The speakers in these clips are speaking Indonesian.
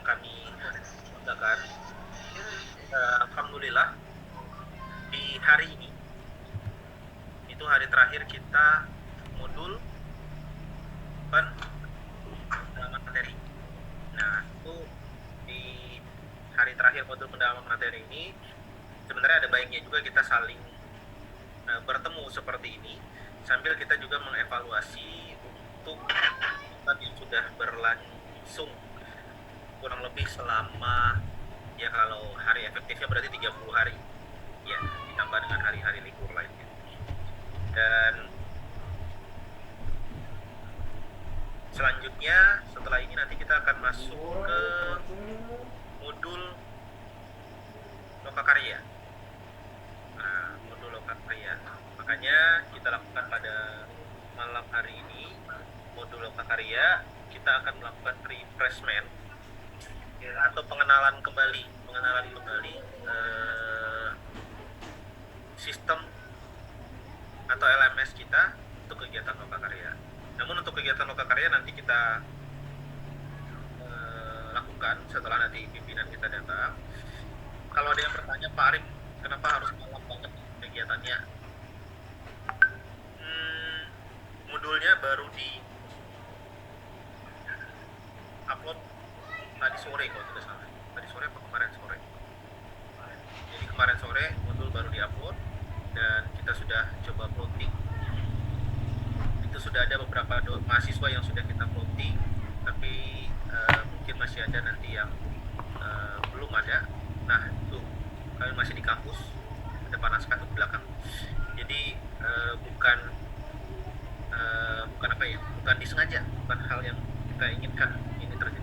kami banggakan. Alhamdulillah di hari ini itu hari terakhir kita modul pendalaman materi. Nah, itu di hari terakhir modul pendalaman materi ini sebenarnya ada baiknya juga kita saling bertemu seperti ini sambil kita juga mengevaluasi untuk yang sudah berlangsung kurang lebih selama, ya kalau hari efektifnya berarti 30 hari ya, ditambah dengan hari-hari libur lainnya. Dan selanjutnya setelah ini nanti kita akan masuk ke modul lokakarya. Nah, modul lokakarya, makanya kita lakukan pada malam hari ini modul lokakarya. Kita akan melakukan refreshment atau pengenalan kembali sistem atau LMS kita untuk kegiatan lokakarya. Namun untuk kegiatan lokakarya nanti kita lakukan setelah nanti pimpinan kita datang. Kalau ada yang bertanya, Pak Arif, kenapa harus malam banget kegiatannya? Modulnya baru di upload tadi sore kalau tidak salah. Tadi sore atau kemarin sore. Jadi kemarin sore modul baru di-upload dan kita sudah coba plotting. Itu sudah ada beberapa mahasiswa yang sudah kita plotting, tapi mungkin masih ada nanti yang belum ada. Nah, itu kami masih di kampus, ada panaskan di belakang. Jadi bukan disengaja, bukan hal yang kita inginkan ini terjadi.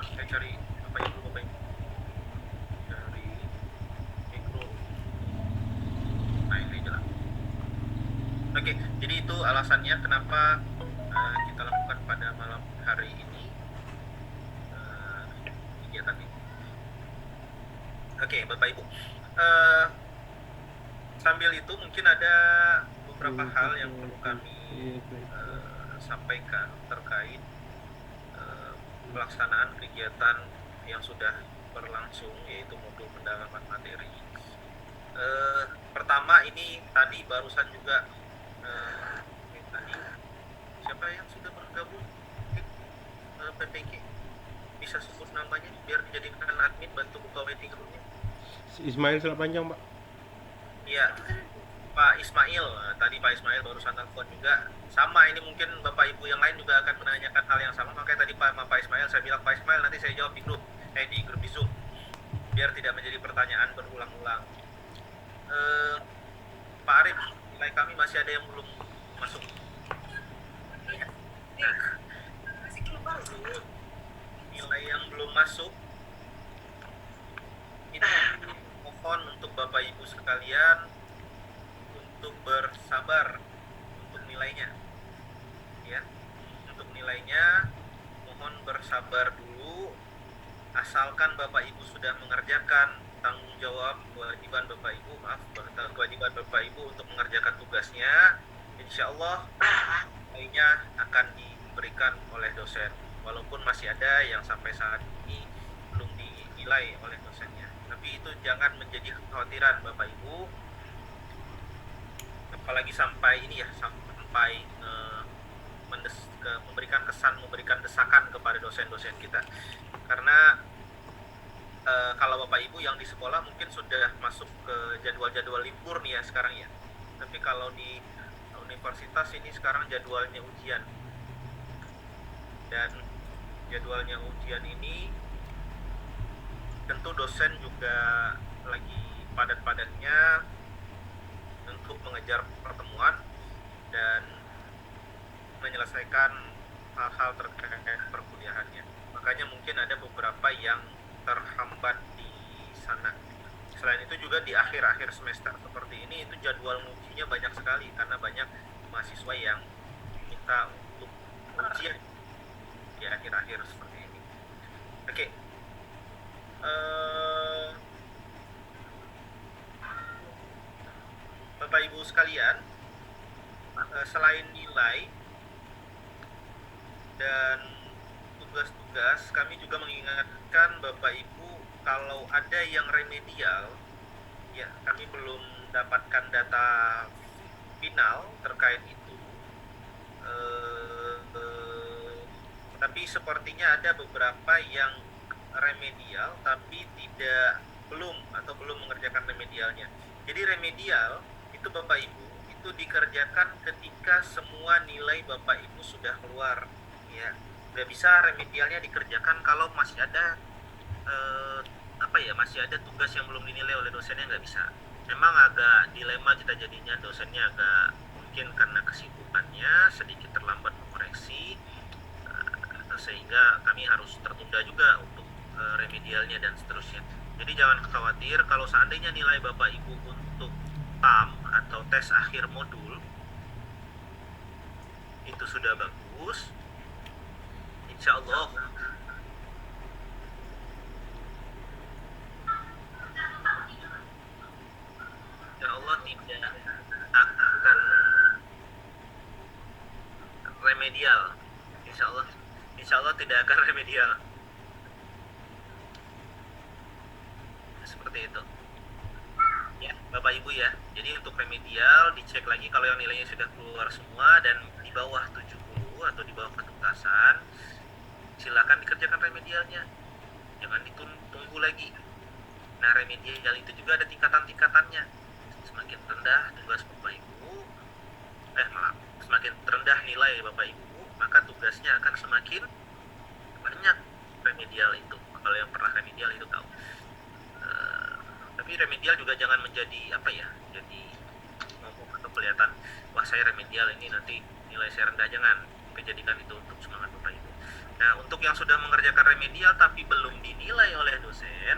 Saya cari apa yang dulu Bapak Ibu dari mikro. Nah, ini jelas. Oke, jadi itu alasannya kenapa kita lakukan pada malam hari ini kegiatan ini. Oke, Bapak Ibu, sambil itu mungkin ada beberapa hal yang perlu kami sampaikan terkait pelaksanaan kegiatan yang sudah berlangsung, yaitu modul pendalaman materi. Pertama, ini tadi barusan juga tadi siapa yang sudah bergabung PPG, bisa sebut namanya biar dijadikan admin bantu buka waiting roomnya. Ismail Panjang, Pak. Iya, Pak Ismail. Tadi Pak Ismail barusan telepon juga. Sama, ini mungkin Bapak Ibu yang lain juga akan menanyakan hal yang sama. Makanya tadi Pak Ismail saya bilang, Pak Ismail nanti saya jawab di grup di Zoom, biar tidak menjadi pertanyaan berulang-ulang. Pak Arif, nilai kami masih ada yang belum masuk. Nah, nilai yang belum masuk ini mohon untuk Bapak Ibu sekalian untuk bersabar untuk nilainya, ya. Untuk nilainya mohon bersabar dulu, asalkan Bapak Ibu sudah mengerjakan tanggung jawab kewajiban Bapak Ibu untuk mengerjakan tugasnya, insya Allah nilainya akan diberikan oleh dosen, walaupun masih ada yang sampai saat ini belum dinilai oleh dosennya. Tapi itu jangan menjadi kekhawatiran Bapak Ibu, apalagi sampai ini ya, sampai memberikan desakan kepada dosen-dosen kita. Karena kalau Bapak Ibu yang di sekolah mungkin sudah masuk ke jadwal-jadwal libur nih ya sekarang ya. Tapi kalau di universitas ini sekarang jadwalnya ujian. Dan jadwalnya ujian ini tentu dosen juga lagi padat-padatnya untuk mengejar pertemuan dan menyelesaikan hal-hal terkait perkuliahannya. Makanya mungkin ada beberapa yang terhambat di sana. Selain itu juga di akhir-akhir semester seperti ini itu jadwal ujinya banyak sekali karena banyak mahasiswa yang minta untuk ujian di akhir-akhir seperti ini. Oke. sekalian, selain nilai dan tugas-tugas, kami juga mengingatkan Bapak Ibu kalau ada yang remedial, ya kami belum dapatkan data final terkait itu. Tapi sepertinya ada beberapa yang remedial tapi belum mengerjakan remedialnya. Jadi remedial itu Bapak Ibu itu dikerjakan ketika semua nilai Bapak Ibu sudah keluar, ya. Nggak bisa remedialnya dikerjakan kalau masih ada masih ada tugas yang belum dinilai oleh dosennya, nggak bisa. Memang agak dilema kita jadinya, dosennya agak mungkin karena kesibukannya sedikit terlambat mengoreksi, sehingga kami harus tertunda juga untuk remedialnya dan seterusnya. Jadi jangan khawatir kalau seandainya nilai Bapak Ibu untuk TAM atau tes akhir modul itu sudah bagus, insya Allah tidak akan remedial. Insya Allah tidak akan remedial. Seperti itu. Ya, Bapak Ibu ya. Jadi untuk remedial dicek lagi kalau yang nilainya sudah keluar semua dan di bawah 70 atau di bawah ketuntasan, silakan dikerjakan remedialnya. Jangan ditunggu lagi. Nah, remedial itu juga ada tingkatan-tingkatannya. Semakin rendah tugas Bapak Ibu, semakin rendah nilai Bapak Ibu, maka tugasnya akan semakin banyak remedial itu. Kalau yang pernah remedial itu tahu. Tapi remedial juga jangan menjadi jadi ngomong atau kelihatan wah saya remedial ini nanti nilai saya rendah, jangan. Jadikan itu untuk semangat Bapak Ibu. Nah, untuk yang sudah mengerjakan remedial tapi belum dinilai oleh dosen,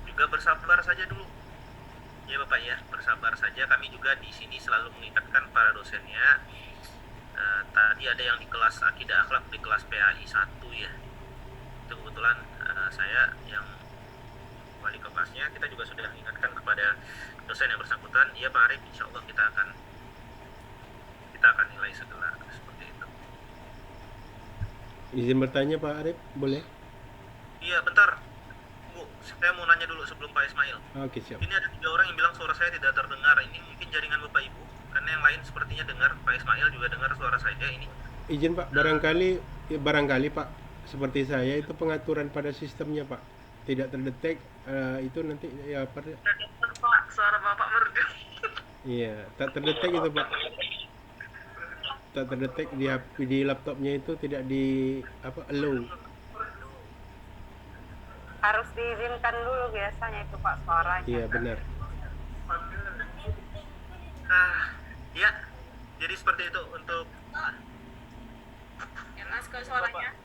juga bersabar saja dulu. Ya Bapak ya, bersabar saja. Kami juga di sini selalu mengingatkan para dosennya. Tadi ada yang di kelas Akidah Akhlak, di kelas PAI 1 ya. Itu kebetulan saya yang wali kelasnya, kita juga sudah mengingatkan kepada dosen yang bersangkutan. Iya Pak Arif, insya Allah kita akan nilai segera seperti itu. Izin bertanya Pak Arif, boleh? Iya, bentar. Bu, saya mau nanya dulu sebelum Pak Ismail. Oke, siap. Ini ada 3 orang yang bilang suara saya tidak terdengar. Ini mungkin jaringan Bapak Ibu, karena yang lain sepertinya dengar. Pak Ismail juga dengar suara saya ini. Izin Pak, barangkali Pak, seperti saya itu pengaturan pada sistemnya Pak tidak terdetek, itu nanti ya Pak. Pak, suara Bapak merdu. Iya, tak terdetek itu Pak. Tak terdetek di laptopnya itu tidak di allow. Harus diizinkan dulu biasanya itu Pak suaranya. Iya benar. Ya. Jadi seperti itu untuk Mas suaranya.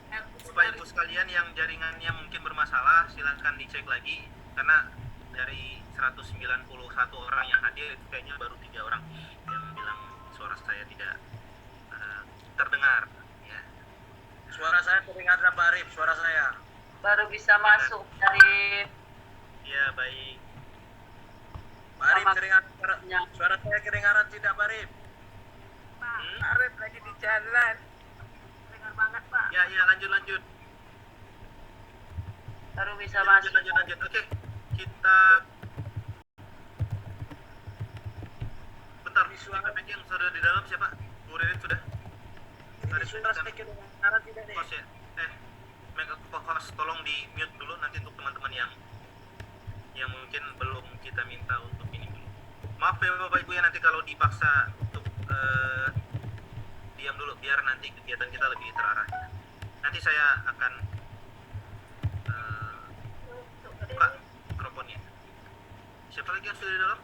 Bapak Ibu sekalian yang jaringannya mungkin bermasalah, silakan dicek lagi, karena dari 191 orang yang hadir itu kayaknya baru 3 orang yang bilang suara saya tidak terdengar ya. Suara saya terdengar Pak Arif, suara saya Baru bisa masuk dari Ya, baik. Pak Arif terdengar suara saya kedengaran tidak Pak Arif? Pak Arif lagi di jalan. Dengar banget Pak. Ya, lanjut. Baru bisa masuk. Lanjut. Oke. Kita bentar, suara PPG yang sudah di dalam siapa? Bu Ririn sudah? Ini suara saya kedengaran tidak nih? Host ya? Host, tolong di mute dulu nanti untuk teman-teman yang mungkin belum kita minta untuk ini dulu. Maaf ya Bapak Ibu ya, nanti kalau dipaksa untuk diam dulu biar nanti kegiatan kita lebih terarah. Nanti saya akan buka mikrofonnya. Siapa lagi yang sudah di dalam?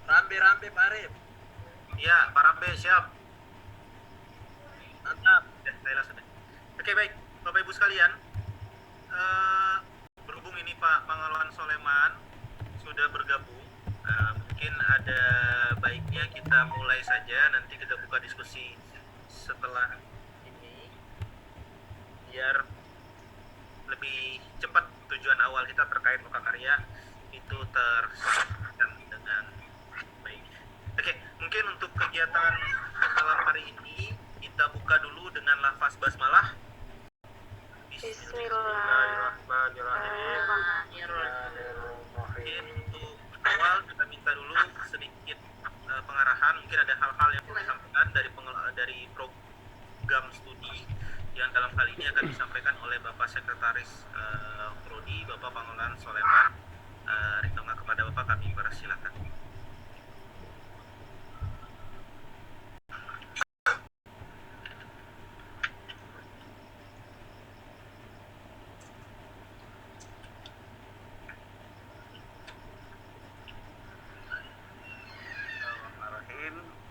Rambe Pak Arif. Iya, Pak Rambe siap. Mantap. Ya, saya langsung. Oke, baik. Bapak Ibu sekalian, berhubung ini Pak Mangaluan Soleman sudah bergabung, mungkin ada baiknya kita mulai saja. Nanti kita buka diskusi setelah ini biar lebih cepat tujuan awal kita terkait loka karya itu tersampaikan dengan mungkin untuk kegiatan malam hari ini kita buka dulu dengan lafaz basmalah. Mungkin untuk awal kita minta dulu sedikit pengarahan. Mungkin ada hal-hal yang perlu disampaikan dari program studi yang dalam hal ini akan disampaikan oleh Bapak Sekretaris Prodi, Bapak Pangelan Soleman. Ritongga kepada Bapak kami persilakan.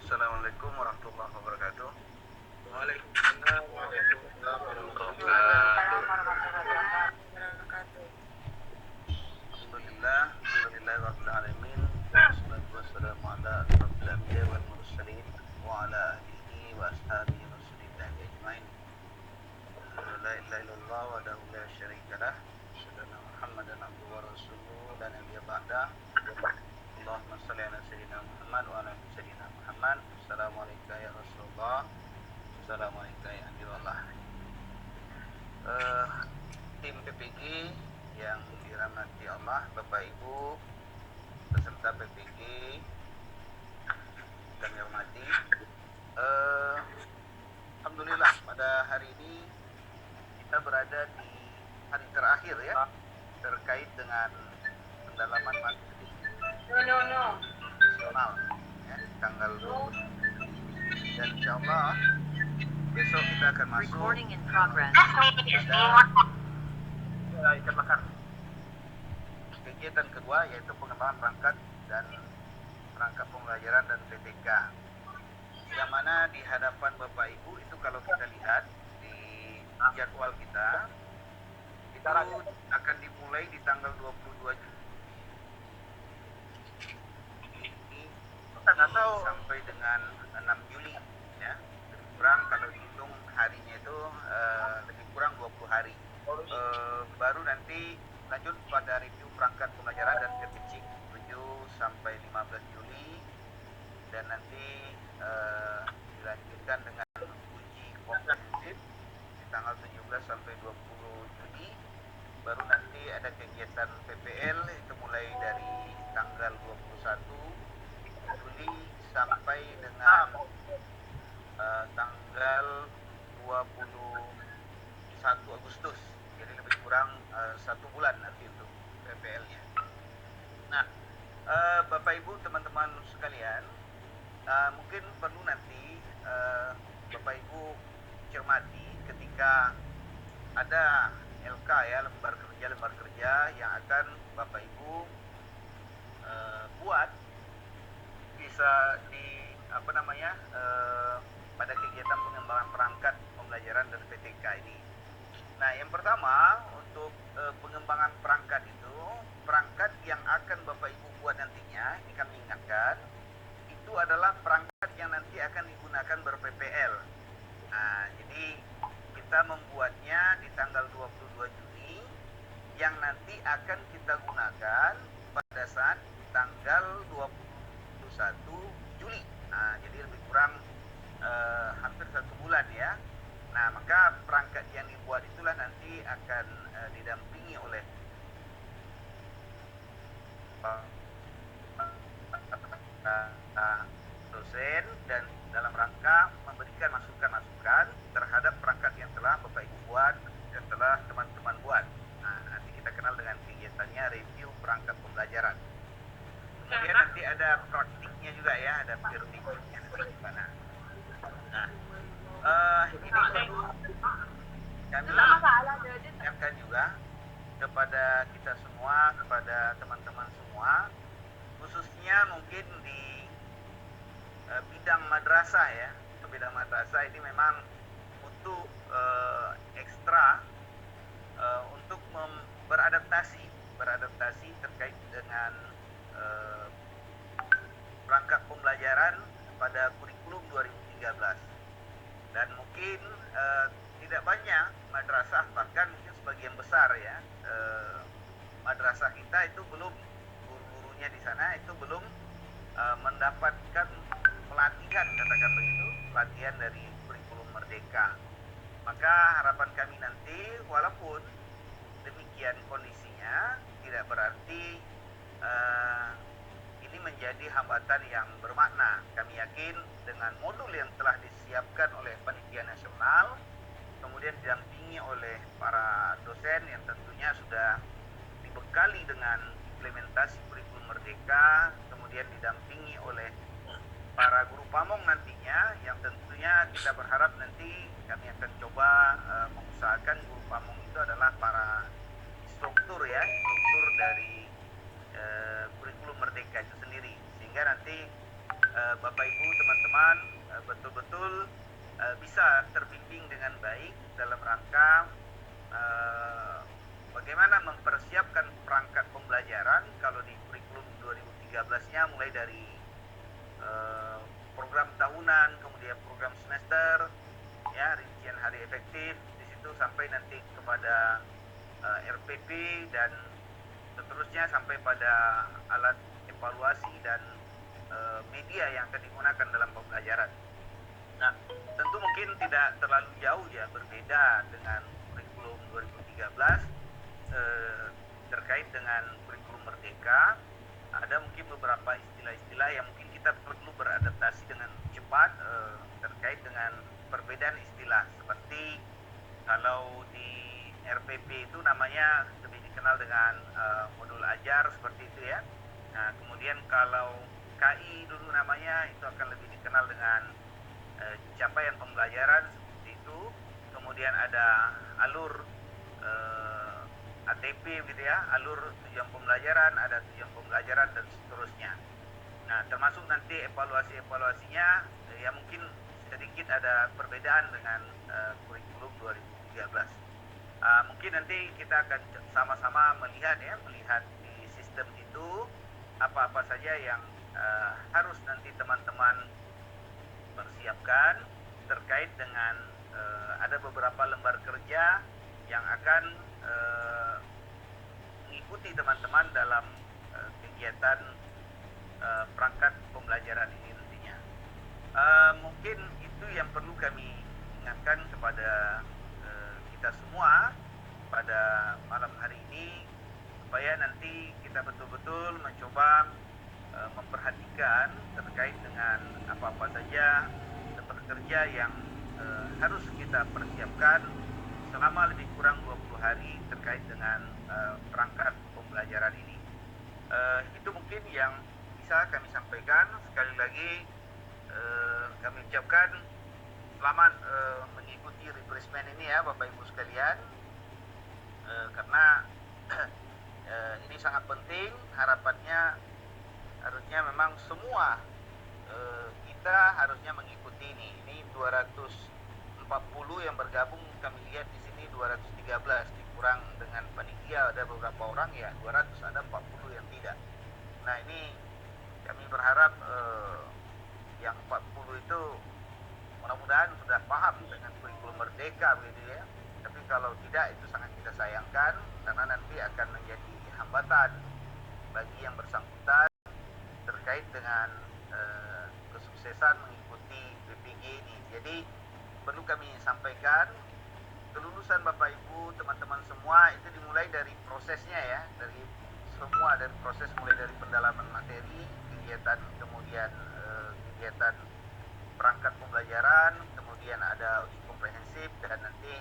Assalamualaikum warahmatullahi wabarakatuh. Waalaikumsalam warahmatullahi wabarakatuh. Alhamdulillah rabbil alamin. Wassalatu wassalamu ala asyrafil anbiya wal mursalin wa ala alihi wa ashabihi rasulillah ajmain. La ilaha illallah wahdahu la syarika lah. Asyhadu anna Muhammadan abduhu wa rasuluhu la nabiyya ba'dah. Allahumma shalli ala sayyidina Muhammad wa ala ali sayyidina Muhammad. Assalamualaikum ya Rasulullah. Assalamualaikum ya Nabiullah. Tim PPG yang dirahmati Allah, Bapak Ibu peserta PPG kami hormati. Alhamdulillah pada hari ini kita berada di hari terakhir ya terkait dengan pendalaman materi nasional ya, tanggal 20 dan insyaallah besok kita akan masuk Recording in progress. ikan bakar. Kegiatan kedua yaitu pengembangan perangkat dan perangkat pembelajaran dan PTK, yang mana di hadapan Bapak Ibu itu kalau kita lihat di jadwal kita itu akan dimulai di tanggal 22 Juli sampai dengan 6 Juli ya. Lebih kurang kalau dihitung harinya itu lebih kurang 20 hari. Baru nanti lanjut pada review perangkat pembelajaran dan PPC 7 sampai 15 Juli dan nanti dilanjutkan dengan uji komprehensif di tanggal 17 sampai 20 Juli. Baru nanti ada kegiatan PPL itu mulai dari tanggal 21 Juli sampai dengan tanggal 21 Agustus. Jadi lebih kurang 1 bulan nanti untuk PPL-nya. Nah, Bapak Ibu teman-teman sekalian, mungkin perlu nanti Bapak Ibu cermati ketika ada LK ya, lembar kerja yang akan Bapak Ibu buat bisa di pada kegiatan pengembangan perangkat pembelajaran dan PTK ini. Nah, yang pertama untuk pengembangan perangkat itu, perangkat yang akan Bapak Ibu buat nantinya, ini kami ingatkan, itu adalah perangkat yang nanti akan digunakan ber-PPL. Nah, jadi kita membuatnya di tanggal 22 Juni yang nanti akan kita gunakan pada saat tanggal 21 Juli. Nah, jadi lebih kurang hampir 1 bulan ya. Nah, maka perangkat yang dibuat itulah nanti akan didampingi oleh dosen dan dalam rangka memberikan masukan-masukan terhadap perangkat yang telah Bapak Ibu buat dan telah teman-teman buat. Nah, nanti kita kenal dengan kegiatannya review perangkat pembelajaran. Kemudian nanti ada praktiknya juga ya, ada peer review-nya nanti di sana. Nah, ini perlu kami ingatkan juga kepada kita semua, kepada teman-teman semua, khususnya mungkin di bidang madrasah ya. Bidang madrasah ini memang butuh ekstra untuk beradaptasi terkait dengan perangkat pembelajaran pada kurikulum 2013. Dan mungkin tidak banyak madrasah, bahkan mungkin sebagian besar ya madrasah kita itu belum, guru-gurunya di sana itu belum mendapatkan pelatihan, katakan begitu, pelatihan dari kurikulum Merdeka. Maka harapan kami nanti, walaupun demikian kondisinya, tidak berarti ini menjadi hambatan yang bermakna. Kami yakin dengan modul yang telah disiapkan oleh Panitia Nasional, kemudian didampingi oleh para dosen yang tentunya sudah dibekali dengan implementasi kurikulum Merdeka, kemudian didampingi oleh para guru pamong nantinya, yang tentunya kita berharap nanti kami akan coba mengusahakan guru pamong itu adalah para struktur dari kurikulum Merdeka itu sendiri, sehingga nanti Bapak Ibu teman-teman betul-betul bisa terbimbing dengan baik dalam rangka bagaimana mempersiapkan perangkat pembelajaran. Kalau di kurikulum 2013-nya mulai dari program tahunan, kemudian program semester, ya, rincian hari efektif di situ sampai nanti kepada RPP dan seterusnya sampai pada alat evaluasi dan media yang akan digunakan dalam pembelajaran. Nah, tentu mungkin tidak terlalu jauh ya berbeda dengan kurikulum 2013 terkait dengan kurikulum Merdeka. Ada mungkin beberapa istilah-istilah yang mungkin kita perlu beradaptasi dengan cepat terkait dengan perbedaan istilah, seperti kalau di RPP itu namanya lebih dikenal dengan modul ajar seperti itu ya. Nah, kemudian kalau KI dulu namanya itu akan lebih dikenal dengan capaian pembelajaran seperti itu. Kemudian ada alur ATP gitu ya, alur tujuan pembelajaran, ada tujuan pembelajaran dan seterusnya. Nah, termasuk nanti evaluasinya ya mungkin sedikit ada perbedaan dengan kurikulum 2013. Mungkin nanti kita akan sama-sama melihat di sistem itu apa-apa saja yang harus nanti teman-teman persiapkan terkait dengan ada beberapa lembar kerja yang akan mengikuti teman-teman dalam kegiatan perangkat pembelajaran ini nantinya. Mungkin itu yang perlu kami ingatkan kepada kita semua pada malam hari ini, supaya nanti kita betul-betul mencoba memperhatikan terkait dengan apa-apa saja lembar kerja yang harus kita persiapkan selama lebih kurang 20 hari terkait dengan perangkat pembelajaran ini. Itu mungkin yang bisa kami sampaikan. Sekali lagi kami ucapkan selamat mengikuti refreshment ini ya Bapak Ibu sekalian, karena ini sangat penting. Harapannya harusnya memang semua kita harusnya mengikuti ini. Ini 240 yang bergabung, kami lihat di sini 213, dikurang dengan panitia ada beberapa orang ya 200, ada 40 yang tidak. Nah, ini kami berharap yang 40 itu mudah-mudahan sudah paham dengan kurikulum Merdeka begitu ya. Tapi kalau tidak, itu sangat kita sayangkan, karena nanti akan menjadi hambatan bagi yang bersangkutan terkait dengan kesuksesan mengikuti PPG ini. Jadi perlu kami sampaikan, kelulusan Bapak Ibu teman-teman semua itu dimulai dari prosesnya ya, dari proses mulai dari pendalaman materi, kegiatan, kemudian kegiatan perangkat pembelajaran, kemudian ada uji komprehensif, dan nanti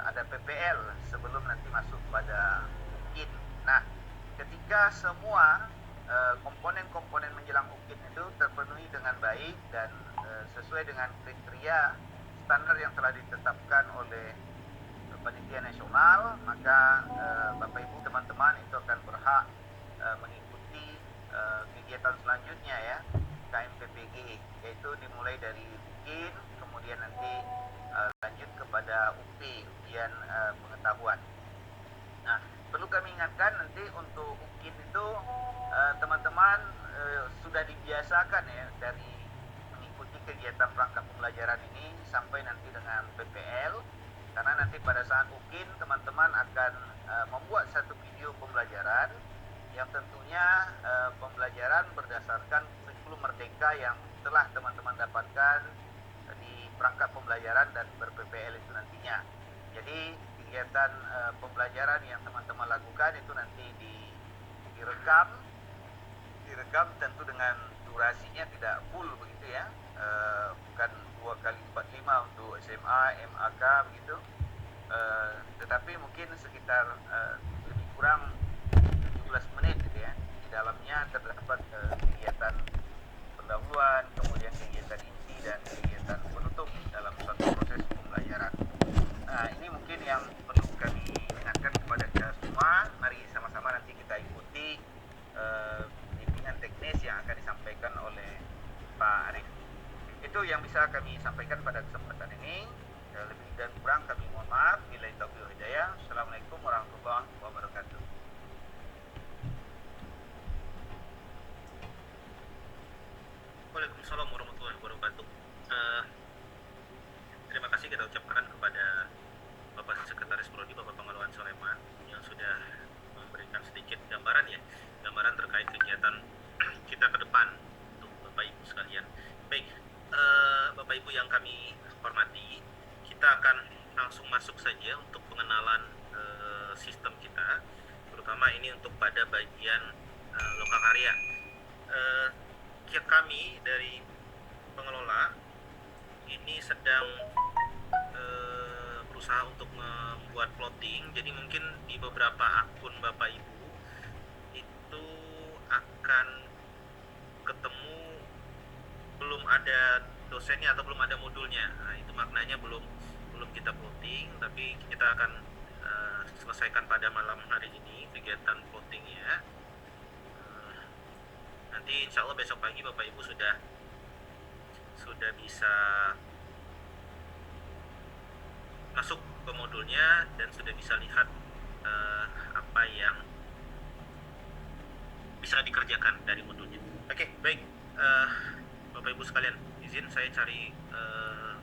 ada PPL sebelum nanti masuk pada UKIN. Nah, ketika semua komponen-komponen menjelang UKIN itu terpenuhi dengan baik dan sesuai dengan kriteria standar yang telah ditetapkan oleh Panitia Nasional, maka Bapak Ibu teman-teman itu akan berhak mengikuti kegiatan selanjutnya ya, KMPPG, yaitu dimulai dari UKIN, kemudian nanti lanjut kepada UP, ujian pengetahuan. Nah, perlu kami ingatkan nanti untuk UKIN itu teman-teman sudah dibiasakan ya dari mengikuti kegiatan perangkat pembelajaran ini sampai nanti dengan PPL, karena nanti pada saat UKIN teman-teman akan membuat satu video pembelajaran yang tentunya pembelajaran berdasarkan kurikulum kurikulum merdeka yang telah teman-teman dapatkan di perangkat pembelajaran dan ber-PPL itu nantinya. Jadi kegiatan pembelajaran yang teman-teman lakukan itu nanti direkam tentu dengan durasinya tidak full begitu ya, bukan 2 kali 45 untuk SMA, MAK begitu, tetapi mungkin sekitar lebih kurang 17 menit gitu ya. Di dalamnya terdapat kegiatan pendahuluan, kemudian kegiatan inti dan kegiatan penutup dalam suatu proses pembelajaran. Nah, ini mungkin yang perlu kami ingatkan kepada kita semua. Mari sama-sama nanti kita ikuti bimbingan teknis yang akan disampaikan oleh Pak Arif. Itu yang bisa kami sampaikan pada kesempatan ini. Lebih dan kurang kami mohon maaf. Billahi taufiq wal hidayah. Assalamualaikum warahmatullahi wabarakatuh. Waalaikumsalam warahmatullahi wabarakatuh. Terima kasih kita ucapkan kepada Bapak Sekretaris Prodi, Bapak Pengelolaan Soleman, yang sudah memberikan sedikit gambaran terkait kegiatan kita ke depan untuk Bapak Ibu sekalian. Baik, Bapak Ibu yang kami hormati, kita akan langsung masuk saja untuk pengenalan sistem kita, terutama ini untuk pada bagian lokakarya. Kami dari pengelola ini sedang berusaha untuk membuat plotting, jadi mungkin di beberapa akun Bapak Ibu itu akan ketemu belum ada dosennya atau belum ada modulnya. Nah, itu maknanya belum kita plotting, tapi kita akan selesaikan pada malam hari ini kegiatan plottingnya. Nanti insya Allah besok pagi Bapak Ibu sudah bisa masuk ke modulnya dan sudah bisa lihat apa yang bisa dikerjakan dari modulnya. Oke, baik, Bapak Ibu sekalian, izin saya cari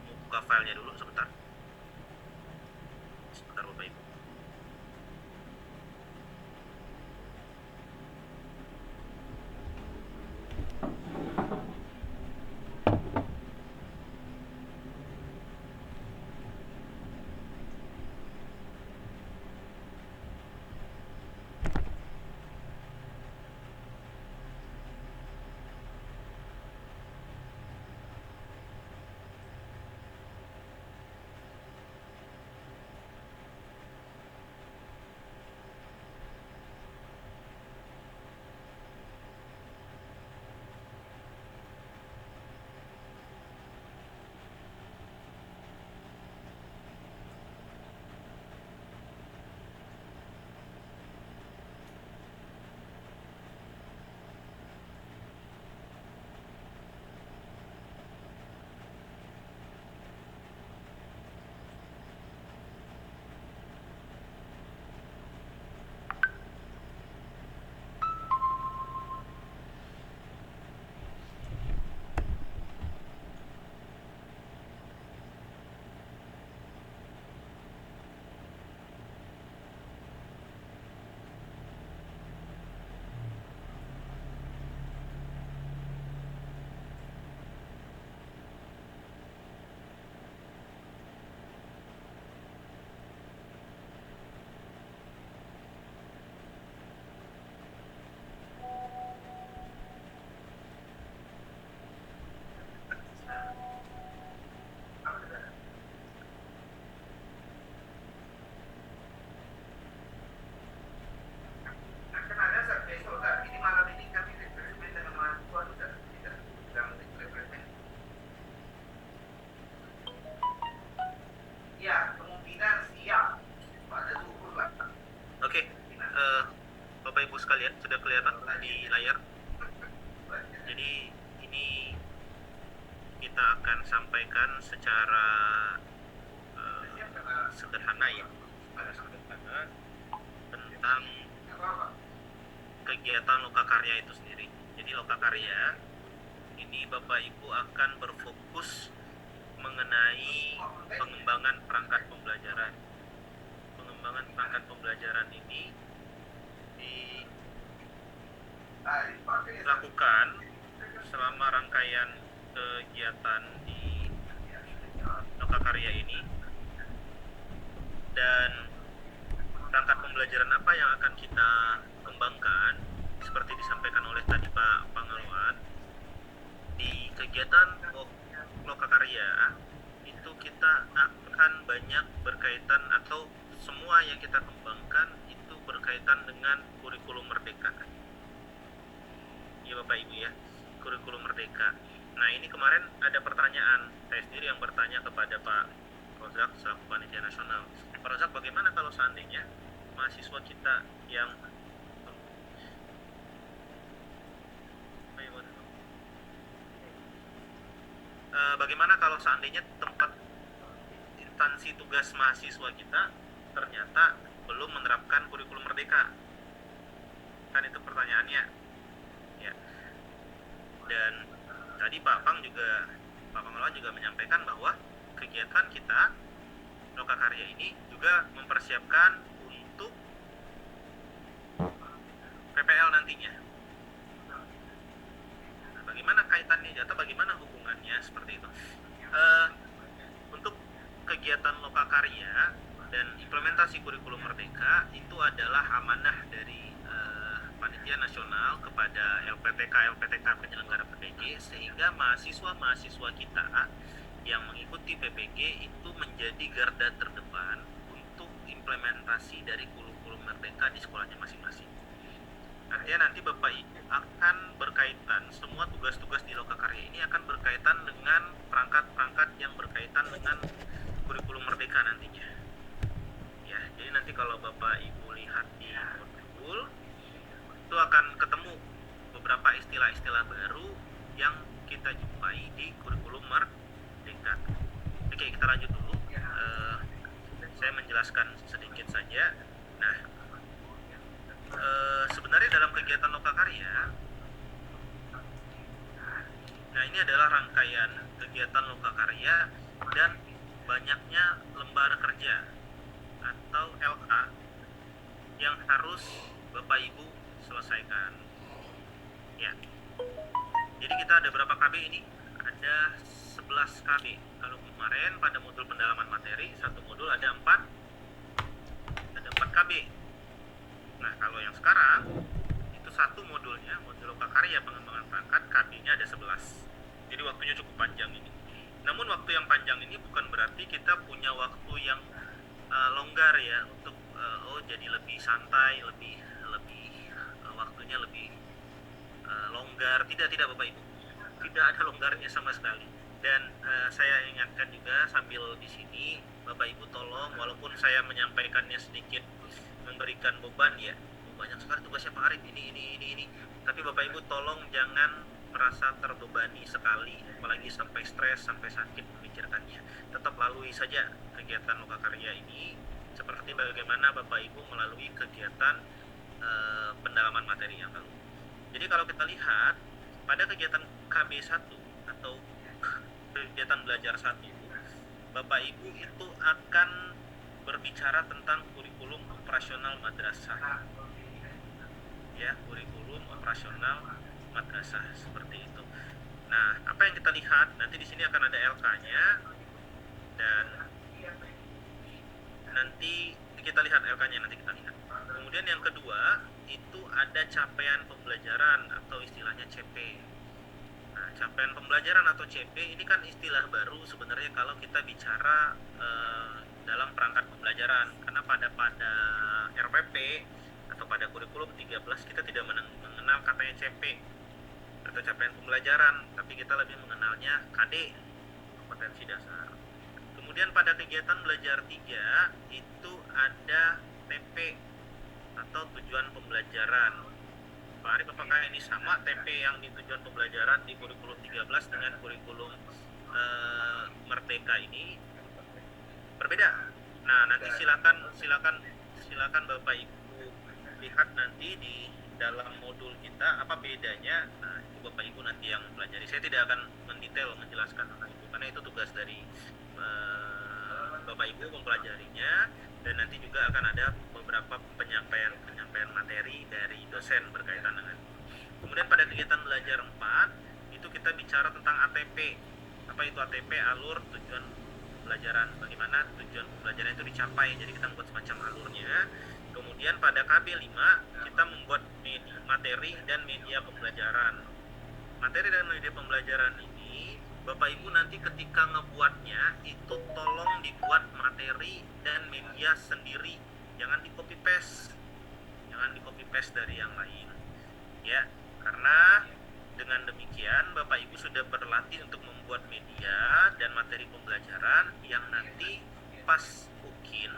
mau buka filenya dulu sebentar Bapak Ibu. Bapak Ibu sekalian, sudah kelihatan di layar. Jadi ini kita akan sampaikan secara sederhana tentang kegiatan lokakarya itu sendiri. Jadi lokakarya ini Bapak Ibu akan berfokus mengenai pengembangan perangkat pembelajaran. Pengembangan perangkat pembelajaran ini dilakukan selama rangkaian kegiatan di Lokakarya ini, dan perangkat pembelajaran apa yang akan kita kembangkan seperti disampaikan oleh tadi Pak Pangaluan. Di kegiatan Lokakarya itu kita akan banyak berkaitan, atau semua yang kita kembangkan itu berkaitan dengan kurikulum merdeka. Ya Bapak Ibu ya, kurikulum merdeka. Nah ini kemarin ada pertanyaan, saya sendiri yang bertanya kepada Pak Rozak selaku panitia nasional. Pak Rozak, bagaimana kalau seandainya mahasiswa kita yang bagaimana kalau seandainya tempat instansi tugas mahasiswa kita ternyata belum menerapkan kurikulum merdeka? Kan itu pertanyaannya ya. Dan tadi Pak Pangaluan juga menyampaikan bahwa kegiatan kita Lokakarya ini juga mempersiapkan untuk PPL nantinya. Nah, bagaimana kaitannya atau bagaimana hubungannya seperti itu? Untuk kegiatan Lokakarya dan implementasi kurikulum merdeka itu adalah amanah dari panitia nasional kepada LPTK penyelenggara PPG, sehingga mahasiswa kita yang mengikuti PPG itu menjadi garda terdepan untuk implementasi dari kurikulum merdeka di sekolahnya masing-masing. Artinya nanti Bapak Ibu akan berkaitan, semua tugas-tugas di Lokakarya ini akan berkaitan dengan perangkat-perangkat yang berkaitan dengan kurikulum merdeka nantinya. Ya, jadi nanti kalau Bapak Ibu lihat di modul itu akan ketemu beberapa istilah-istilah baru yang kita jumpai di kurikulum merdeka. Oke, kita lanjut dulu. Saya menjelaskan sedikit saja. Nah, sebenarnya dalam kegiatan Lokakarya, nah ini adalah rangkaian kegiatan Lokakarya dan banyaknya lembar kerja atau LK yang harus Bapak Ibu selesaikan. Ya. Jadi kita ada berapa KB ini? Ada 11 KB. Kalau kemarin pada modul pendalaman materi, satu modul ada 4 KB. Nah, kalau yang sekarang itu satu modulnya, modul Lokakarya pengembangan perangkat, KB-nya ada 11. Jadi waktunya cukup panjang ini. Namun waktu yang panjang ini bukan berarti kita punya waktu yang longgar ya untuk jadi lebih santai, lebih waktunya lebih longgar. Tidak Bapak Ibu. Tidak ada longgarnya sama sekali. Dan saya ingatkan juga sambil di sini Bapak Ibu tolong, walaupun saya menyampaikannya sedikit memberikan beban ya, banyak sekali tugasnya Pak Arif ini, tapi Bapak Ibu tolong jangan merasa terbebani sekali, apalagi sampai stres, sampai sakit memikirkannya. Tetap lalui saja kegiatan Lokakarya ini seperti bagaimana Bapak Ibu melalui kegiatan pendalaman materi yang lalu. Jadi kalau kita lihat pada kegiatan KB1 atau kegiatan belajar 1, Bapak Ibu itu akan berbicara tentang kurikulum operasional madrasah. Ya, kurikulum operasional madrasah seperti itu. Nah, apa yang kita lihat nanti di sini akan ada LK-nya, dan nanti kita lihat LK-nya, nanti kita lihat. Kemudian yang kedua itu ada capaian pembelajaran atau istilahnya CP. Nah, capaian pembelajaran atau CP ini kan istilah baru sebenarnya kalau kita bicara dalam perangkat pembelajaran, karena pada RPP atau pada kurikulum 13 kita tidak mengenal katanya CP atau capaian pembelajaran, tapi kita lebih mengenalnya KD, kompetensi dasar. Kemudian pada kegiatan belajar 3 itu ada TP atau tujuan pembelajaran. Pak Arif, apakah ini sama TP yang di tujuan pembelajaran di kurikulum 13 dengan kurikulum Merdeka ini? Berbeda. Nah, nanti silakan Bapak Ibu lihat nanti di dalam modul kita apa bedanya. Nah, itu Bapak Ibu nanti yang pelajari. Saya tidak akan mendetail menjelaskan tentang itu karena itu tugas dari Bapak Ibu mempelajarinya, dan nanti juga akan ada beberapa penyampaian materi dari dosen berkaitan dengan itu. Kemudian pada kegiatan belajar 4 itu kita bicara tentang ATP. Apa itu ATP? Alur tujuan pembelajaran. Bagaimana tujuan pembelajaran itu dicapai. Jadi kita membuat semacam alurnya. Kemudian pada KB5 kita membuat materi dan media pembelajaran. Materi dan media pembelajaran ini Bapak Ibu nanti ketika ngebuatnya itu tolong dibuat materi dan media sendiri. Jangan di copy paste. Jangan di copy paste dari yang lain. Ya, karena dengan demikian Bapak Ibu sudah berlatih untuk membuat media dan materi pembelajaran yang nanti pas UKIN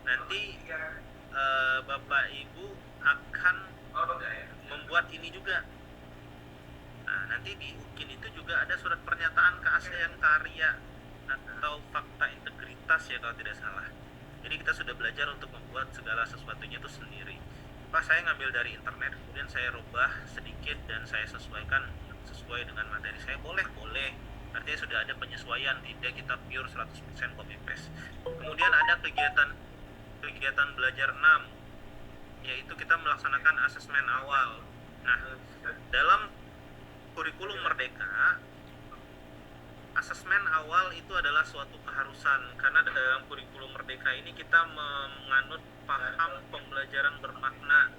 nanti Bapak Ibu akan membuat ini juga. Nah, nanti di UKIN itu juga ada surat pernyataan keaslian karya atau fakta integritas ya kalau tidak salah. Jadi kita sudah belajar untuk membuat segala sesuatunya itu sendiri. Pak, saya ngambil dari internet, kemudian saya rubah sedikit dan saya sesuaikan sesuai dengan materi saya. Boleh. Artinya sudah ada penyesuaian, tidak kita pure 100% copy paste. Kemudian ada kegiatan belajar 6, yaitu kita melaksanakan asesmen awal. Nah, dalam kurikulum Merdeka, asesmen awal itu adalah suatu keharusan, karena dalam kurikulum Merdeka ini kita menganut paham pembelajaran bermakna,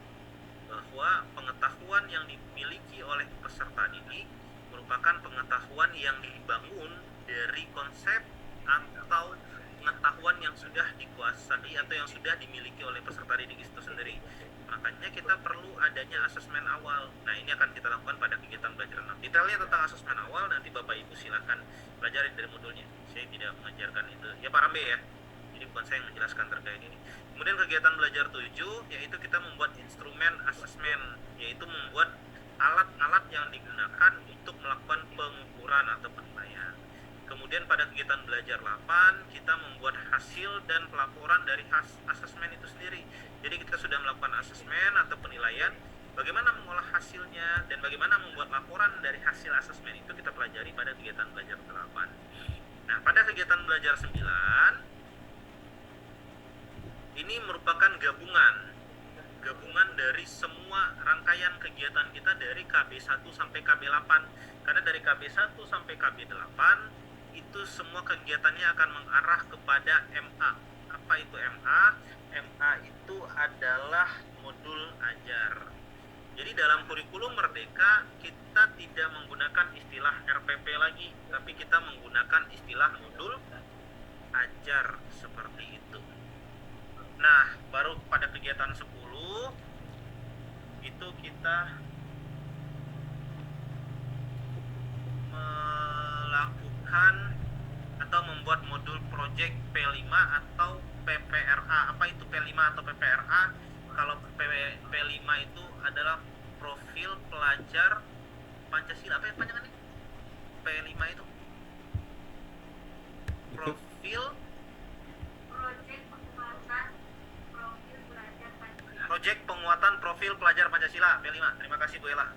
bahwa pengetahuan yang dimiliki oleh peserta didik merupakan pengetahuan yang dibangun dari konsep atau pengetahuan yang sudah dikuasai atau yang sudah dimiliki oleh peserta didik itu sendiri. Makanya kita perlu adanya asesmen awal. Nah, ini akan kita lakukan pada kegiatan belajar 6. Detailnya tentang asesmen awal nanti Bapak Ibu silahkan pelajari dari modulnya. Saya tidak mengajarkan itu. Ya Pak Rambe ya. Jadi bukan saya yang menjelaskan terkait ini. Kemudian kegiatan belajar 7 yaitu kita membuat instrumen asesmen, yaitu membuat alat-alat yang digunakan untuk melakukan pengukuran atau penilaian. Kemudian pada kegiatan belajar 8 kita membuat hasil dan pelaporan dari asesmen itu sendiri. Jadi kita sudah melakukan asesmen atau penilaian, bagaimana mengolah hasilnya dan bagaimana membuat laporan dari hasil asesmen itu kita pelajari pada kegiatan belajar 8. Nah, pada kegiatan belajar 9 ini merupakan gabungan dari semua rangkaian kegiatan kita dari KB1 sampai KB8. Karena dari KB1 sampai KB8 itu semua kegiatannya akan mengarah kepada MA. Apa itu MA? MA itu adalah modul ajar. Jadi dalam kurikulum Merdeka kita tidak menggunakan istilah RPP lagi, tapi kita menggunakan istilah modul ajar seperti itu. Nah, baru pada kegiatan 10 itu kita melakukan atau membuat modul project P5 atau PPRA. Apa itu P5 atau PPRA? Kalau P5 itu adalah profil pelajar Pancasila. Apa ya panjangannya? P5 itu profil Project penguatan profil pelajar Pancasila P5. Terima kasih Bu Ella.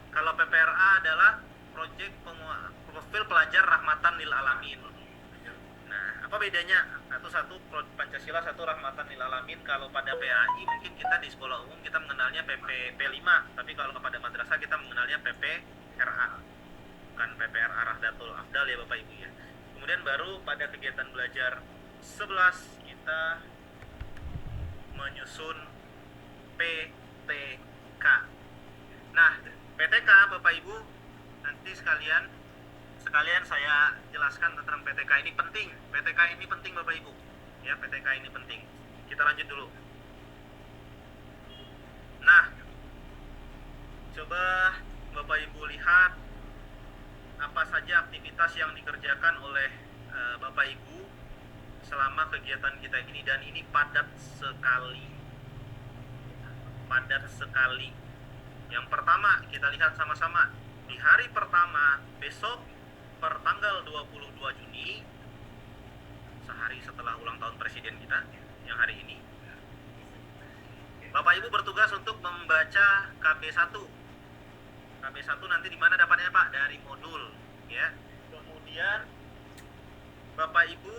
Kalau PPRA adalah Project profil pelajar rahmatan lil alamin. Nah, apa bedanya? Satu Pancasila, satu rahmatan lil alamin. Kalau pada PAI mungkin kita di sekolah umum kita mengenalnya P5, tapi kalau pada madrasah kita mengenalnya PPRA. Bukan PPRA Rahdatul Afdal ya Bapak Ibu ya. Kemudian baru pada kegiatan belajar 11 kita menyusun PTK. Nah, PTK Bapak Ibu nanti sekalian saya jelaskan tentang PTK ini penting. PTK ini penting Bapak Ibu. Ya, PTK ini penting. Kita lanjut dulu. Nah, coba Bapak Ibu lihat apa saja aktivitas yang dikerjakan oleh Bapak Ibu selama kegiatan kita ini, dan ini padat sekali. Yang pertama kita lihat sama-sama di hari pertama besok pertanggal 22 Juni, sehari setelah ulang tahun presiden kita yang hari ini, Bapak Ibu bertugas untuk membaca KB1. KB1 nanti di mana dapatnya Pak? Dari modul ya. Kemudian Bapak Ibu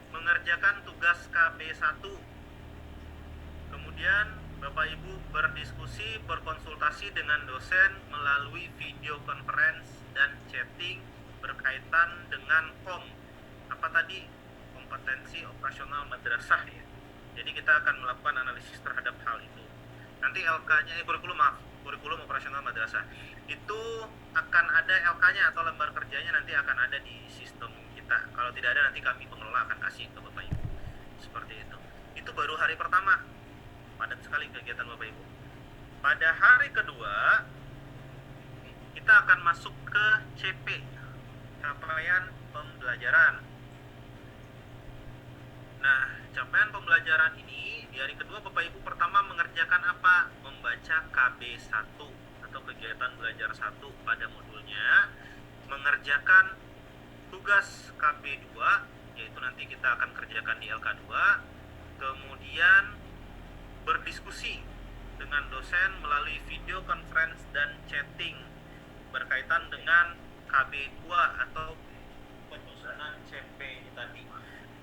mengerjakan tugas KB1. Kemudian Bapak Ibu berdiskusi, berkonsultasi dengan dosen melalui video conference dan chatting berkaitan dengan apa tadi? Kompetensi operasional madrasah ya. Jadi kita akan melakukan analisis terhadap hal itu. Nanti LK-nya, kurikulum operasional madrasah. Itu akan ada LK-nya atau lembar kerjanya nanti akan ada di sistem kita. Kalau tidak ada nanti kami pengelola akan kasih ke Bapak Ibu. Seperti itu. Itu baru hari pertama. Padat sekali kegiatan Bapak Ibu. Pada hari kedua kita akan masuk ke CP, capaian pembelajaran. Nah, capaian pembelajaran ini di hari kedua Bapak Ibu pertama mengerjakan apa? Membaca KB1 atau kegiatan belajar 1 pada modulnya, mengerjakan tugas KB2 yaitu nanti kita akan kerjakan di LK2, kemudian berdiskusi dengan dosen melalui video conference dan chatting berkaitan dengan KB2 atau penyusunan CP ini tadi.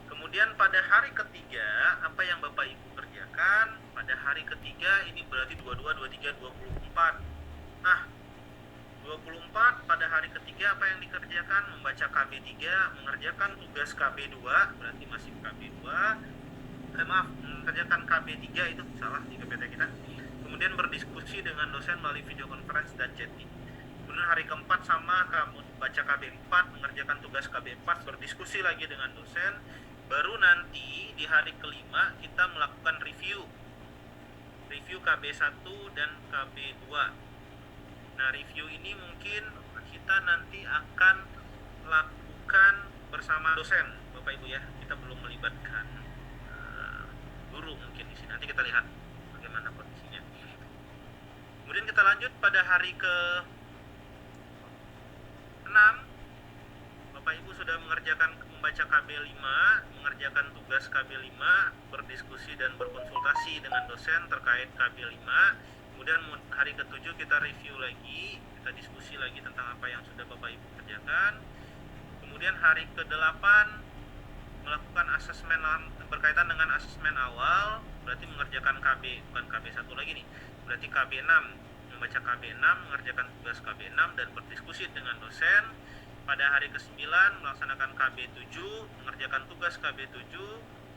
Kemudian pada hari ketiga, apa yang Bapak Ibu kerjakan? Pada hari ketiga ini berarti 22, 23, 24. Nah, 24 pada hari ketiga apa yang dikerjakan? Membaca KB3, mengerjakan tugas KB2, berarti masih KB2. Mengerjakan KB3 itu salah di KPT kita. Kemudian berdiskusi dengan dosen melalui video conference dan chatting. Kemudian hari keempat sama kamu baca KB4, mengerjakan tugas KB4, berdiskusi lagi dengan dosen. Baru nanti di hari kelima kita melakukan review KB1 dan KB2. Nah, review ini mungkin kita nanti akan lakukan bersama dosen, Bapak Ibu ya. Kita belum melibatkan guru mungkin di sini. Nanti kita lihat bagaimana kondisinya. Kemudian kita lanjut pada hari ke-6. Bapak Ibu sudah membaca KB5, mengerjakan tugas KB5, berdiskusi dan berkonsultasi dengan dosen terkait KB5. Kemudian hari ke-7 kita review lagi, kita diskusi lagi tentang apa yang sudah Bapak Ibu kerjakan. Kemudian hari ke-8 melakukan asesmen berkaitan dengan asesmen awal, berarti mengerjakan KB, bukan KB1 lagi nih, berarti KB6, membaca KB6, mengerjakan tugas KB6 dan berdiskusi dengan dosen. Pada hari ke-9 melaksanakan KB7, mengerjakan tugas KB7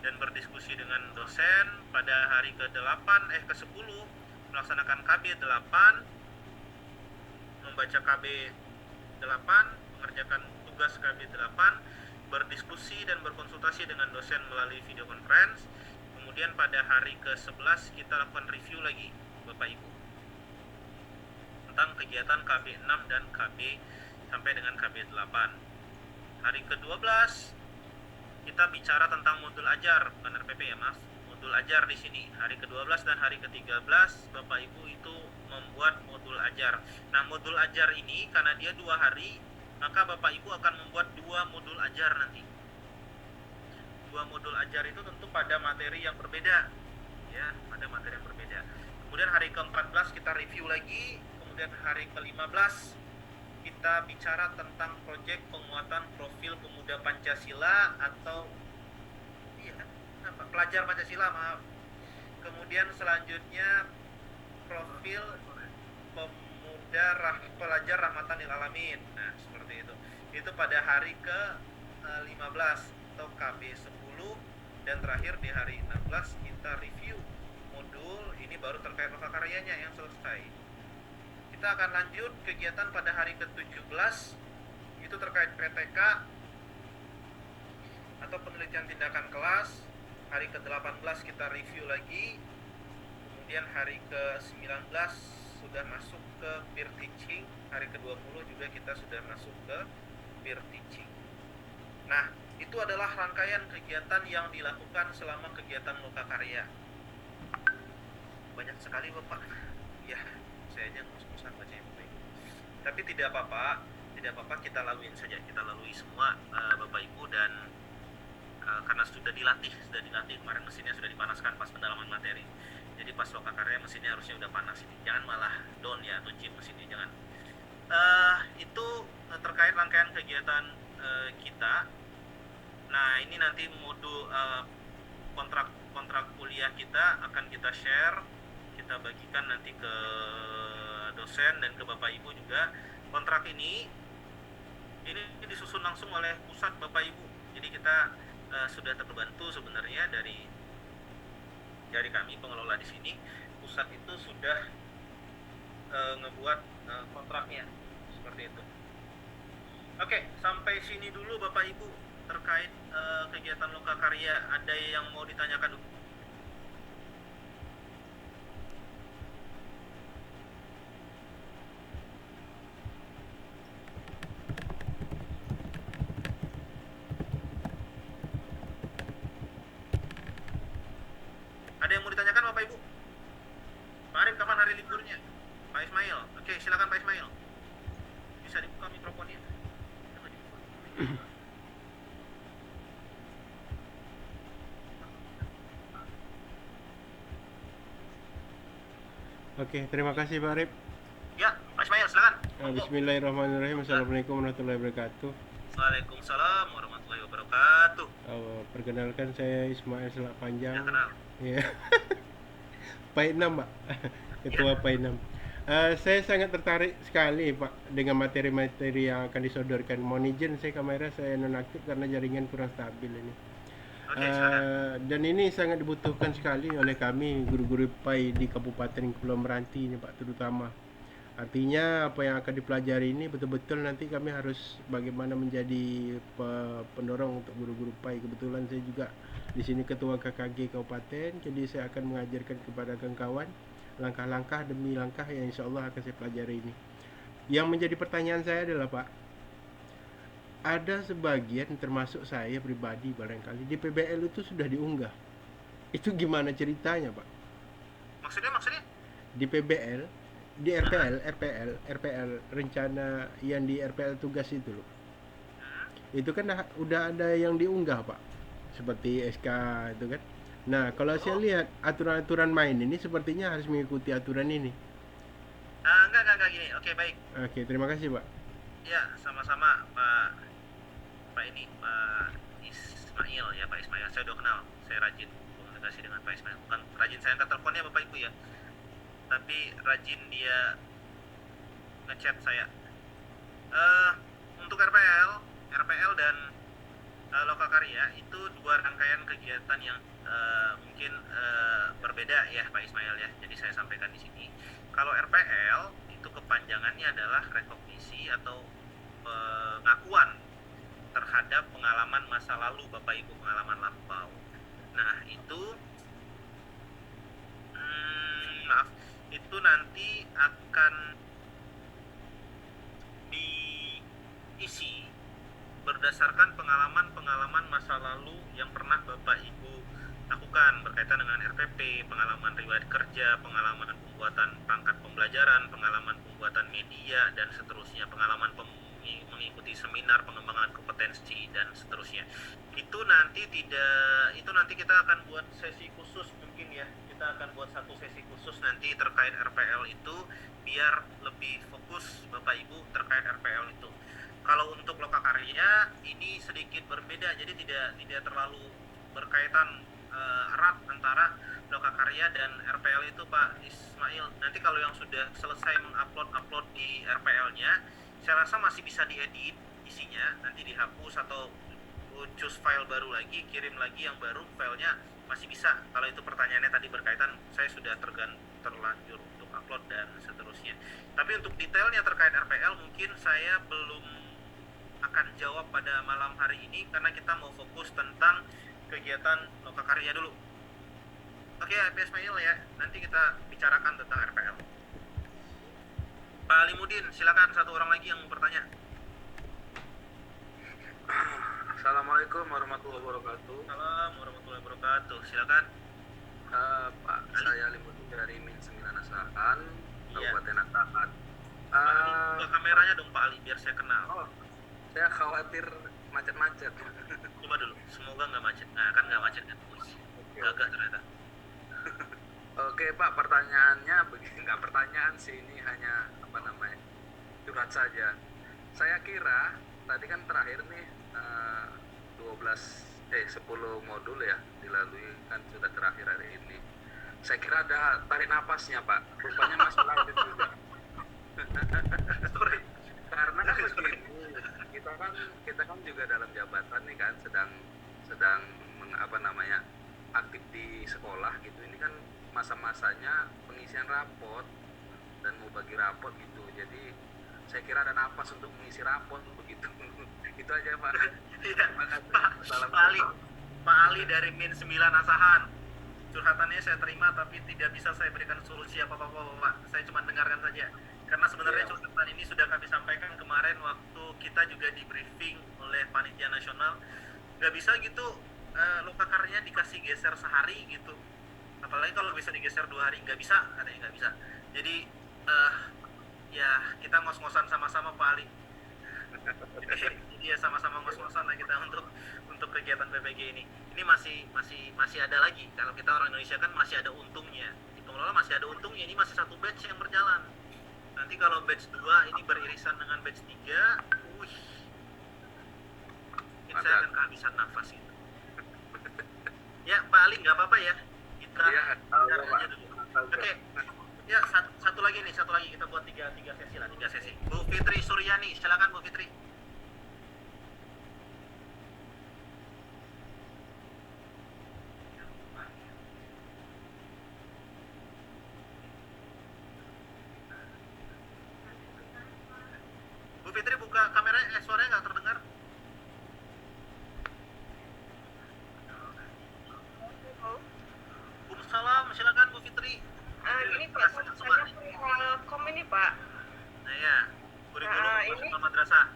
dan berdiskusi dengan dosen. Pada hari ke-10 melaksanakan KB8, membaca KB8, mengerjakan tugas KB8, berdiskusi dan berkonsultasi dengan dosen melalui video conference. Kemudian pada hari ke-11 kita lakukan review lagi Bapak Ibu tentang kegiatan KB6 dan KB sampai dengan KB8. Hari ke-12 kita bicara tentang modul ajar, bukan RPP ya, maaf. Modul ajar di sini. Hari ke-12 dan hari ke-13 Bapak Ibu itu membuat modul ajar. Nah, modul ajar ini karena dia 2 hari, maka Bapak Ibu akan membuat 2 modul ajar nanti. 2 modul ajar itu tentu pada materi yang berbeda. Ya, pada materi yang berbeda. Kemudian hari ke-14 kita review lagi, kemudian hari ke-15 kita bicara tentang proyek penguatan profil pemuda Pancasila atau pelajar Pancasila, maaf. Kemudian selanjutnya profil pemuda pelajar rahmatan lil alamin. Nah, seperti itu. Itu pada hari ke-15 atau KB10, dan terakhir di hari 16 kita review modul ini baru terkait lokakaryanya yang selesai. Kita akan lanjut kegiatan pada hari ke-17, itu terkait PTK atau penelitian tindakan kelas. Hari ke-18 kita review lagi. Kemudian hari ke-19 sudah masuk ke peer teaching. Hari ke-20 juga kita sudah masuk ke peer teaching. Nah, itu adalah rangkaian kegiatan yang dilakukan selama kegiatan lokakarya. Banyak sekali Bapak. Ya, saya aja ngos-ngosan bacanya Bapak Ibu. Tapi tidak apa-apa kita laluin saja, kita lalui semua Bapak Ibu, dan karena sudah dilatih kemarin mesinnya sudah dipanaskan pas pendalaman materi. Jadi pas lokakarya mesinnya harusnya udah panas ini. Jangan malah down ya atau chip mesinnya, jangan. Itu terkait rangkaian kegiatan kita. Nah, ini nanti modul kontrak kuliah kita akan kita share kita bagikan nanti ke dosen dan ke Bapak Ibu juga. Kontrak ini disusun langsung oleh pusat Bapak Ibu. Jadi kita sudah terbantu sebenarnya dari kami pengelola di sini. Pusat itu sudah ngebuat kontraknya seperti itu. Oke, sampai sini dulu Bapak Ibu terkait kegiatan Lokakarya. Ada yang mau ditanyakan dulu? Ada yang mau ditanyakan Bapak Ibu? Pak Arif, kapan hari liburnya? Pak Ismail. Oke, silakan Pak Ismail. Bisa dibuka mikrofonnya. Coba dibuka. Oke, terima kasih Pak Arif. Ya, Pak Ismail silakan. Bismillahirrahmanirrahim. Assalamualaikum warahmatullahi wabarakatuh. Waalaikumsalam warahmatullahi wabarakatuh. Perkenalkan, saya Ismail Selak Panjang. Ya, kenal. Ya. Painam, Pak. Ketua Painam. Saya sangat tertarik sekali, Pak, dengan materi-materi yang akan disodorkan. Mohon izin, saya kamera saya nonaktif karena jaringan kurang stabil ini. Oke, silakan. Dan ini sangat dibutuhkan sekali oleh kami guru-guru PAI di Kabupaten Kepulauan Meranti ini, Pak, terutama. Artinya apa yang akan dipelajari ini betul-betul nanti kami harus bagaimana menjadi pendorong untuk guru-guru PAI. Kebetulan saya juga di sini ketua KKG Kabupaten, jadi saya akan mengajarkan kepada kawan-kawan langkah-langkah demi langkah yang insya Allah akan saya pelajari ini. Yang menjadi pertanyaan saya adalah, Pak, ada sebagian termasuk saya pribadi barangkali di PBL itu sudah diunggah. Itu gimana ceritanya, Pak? Maksudnya? Di PBL, di RPL rencana yang di RPL tugas itu loh. Itu kan udah ada yang diunggah, Pak. Seperti SK itu kan. Nah, kalau saya lihat aturan-aturan main ini sepertinya harus mengikuti aturan ini. Enggak gini. Oke, baik. Oke, terima kasih, Pak. Ya, sama-sama Pak Ismail ya, Pak Ismail. Saya udah kenal. Saya rajin komunikasi dengan Pak Ismail. Bukan rajin saya angkat teleponnya Bapak Ibu ya, tapi rajin dia ngechat saya. Untuk RPL dan Lokakarya itu dua rangkaian kegiatan yang mungkin berbeda ya Pak Ismail ya. Jadi saya sampaikan di sini. Kalau RPL itu kepanjangannya adalah rekognisi atau pengakuan terhadap pengalaman masa lalu Bapak Ibu, pengalaman lampau. Nah, itu nanti akan diisi berdasarkan pengalaman masa lalu yang pernah Bapak Ibu lakukan berkaitan dengan RPP, pengalaman riwayat kerja, pengalaman pembuatan perangkat pembelajaran, pengalaman pembuatan media dan seterusnya, pengalaman mengikuti seminar pengembangan kompetensi dan seterusnya. Itu nanti kita akan buat sesi khusus mungkin ya. Kita akan buat satu sesi khusus nanti terkait RPL itu biar lebih fokus Bapak Ibu terkait RPL itu. Kalau untuk Lokakarya ini sedikit berbeda, jadi tidak terlalu berkaitan erat antara Lokakarya dan RPL itu Pak Ismail. Nanti kalau yang sudah selesai mengupload di RPL-nya, saya rasa masih bisa diedit isinya, nanti dihapus atau choose file baru lagi, kirim lagi yang baru, filenya masih bisa. Kalau itu pertanyaannya tadi berkaitan, saya sudah terlanjur untuk upload dan seterusnya. Tapi untuk detailnya terkait RPL mungkin saya belum akan jawab pada malam hari ini karena kita mau fokus tentang kegiatan Lokakarya dulu. Oke, Pak Ismail ya, nanti kita bicarakan tentang RPL. Pak Alimudin, silakan satu orang lagi yang mau bertanya. Assalamualaikum warahmatullahi wabarakatuh. Assalamualaikum warahmatullahi wabarakatuh. Silakan. Pak, saya Limuddin dari Min 9 Asahan, Iya. Kabupaten Asahan. Pak Ali, buka kameranya dong Pak Ali, biar saya kenal. Saya khawatir macet-macet. Coba dulu, semoga nggak macet. Nah, kan nggak macet kan? Gagah ternyata. Oke Pak, pertanyaannya begini, nggak pertanyaan sih, ini hanya curhat saja. Saya kira tadi kan terakhir nih 10 modul ya dilalui, kan sudah terakhir hari ini. Saya kira ada tarik napasnya Pak, rupanya masih lanjut juga. Sorry. Karena kan begini, kita kan juga dalam jabatan nih kan, sedang aktif di sekolah gitu. Ini kan masa-masanya pengisian rapot dan mau bagi rapot gitu. Jadi saya kira ada napas untuk mengisi rapot begitu. Itu aja Pak. Iya, Makasih. Pak Ali dari Min 9 Asahan. Curhatannya saya terima tapi tidak bisa saya berikan solusi apa-apa Pak. Saya cuma dengarkan saja. Karena sebenarnya Iya. curhatan ini sudah kami sampaikan kemarin waktu kita juga di briefing oleh panitia nasional. Nggak bisa gitu lokakarnya dikasih geser sehari gitu. Apalagi kalau bisa digeser 2 hari, nggak bisa, katanya nggak bisa. Jadi ya kita ngos-ngosan sama-sama Pak Ali. Jadi ya sama-sama ngos-ngosan lah kita untuk kegiatan PPG ini. Ini masih ada lagi. Kalau kita orang Indonesia kan masih ada untungnya. Hitung-hitung masih ada untungnya. Ini masih satu batch yang berjalan. Nanti kalau batch 2 ini beririsan dengan batch 3, ini saya akan kehabisan nafas gitu. Ya Pak Ali nggak apa-apa ya. Kita Iya, dengar aja dulu. Oke. Ya satu lagi kita buat tiga sesi lah, 3 sesi. Bu Fitri Suryani, silakan Bu Fitri. Bu Fitri buka kameranya, suaranya nggak terdengar. Waalaikumsalam, silakan Bu Fitri. Gini Pak, saya perihal ini Pak. Nah ya, kurikulum Ini- masuk madrasah.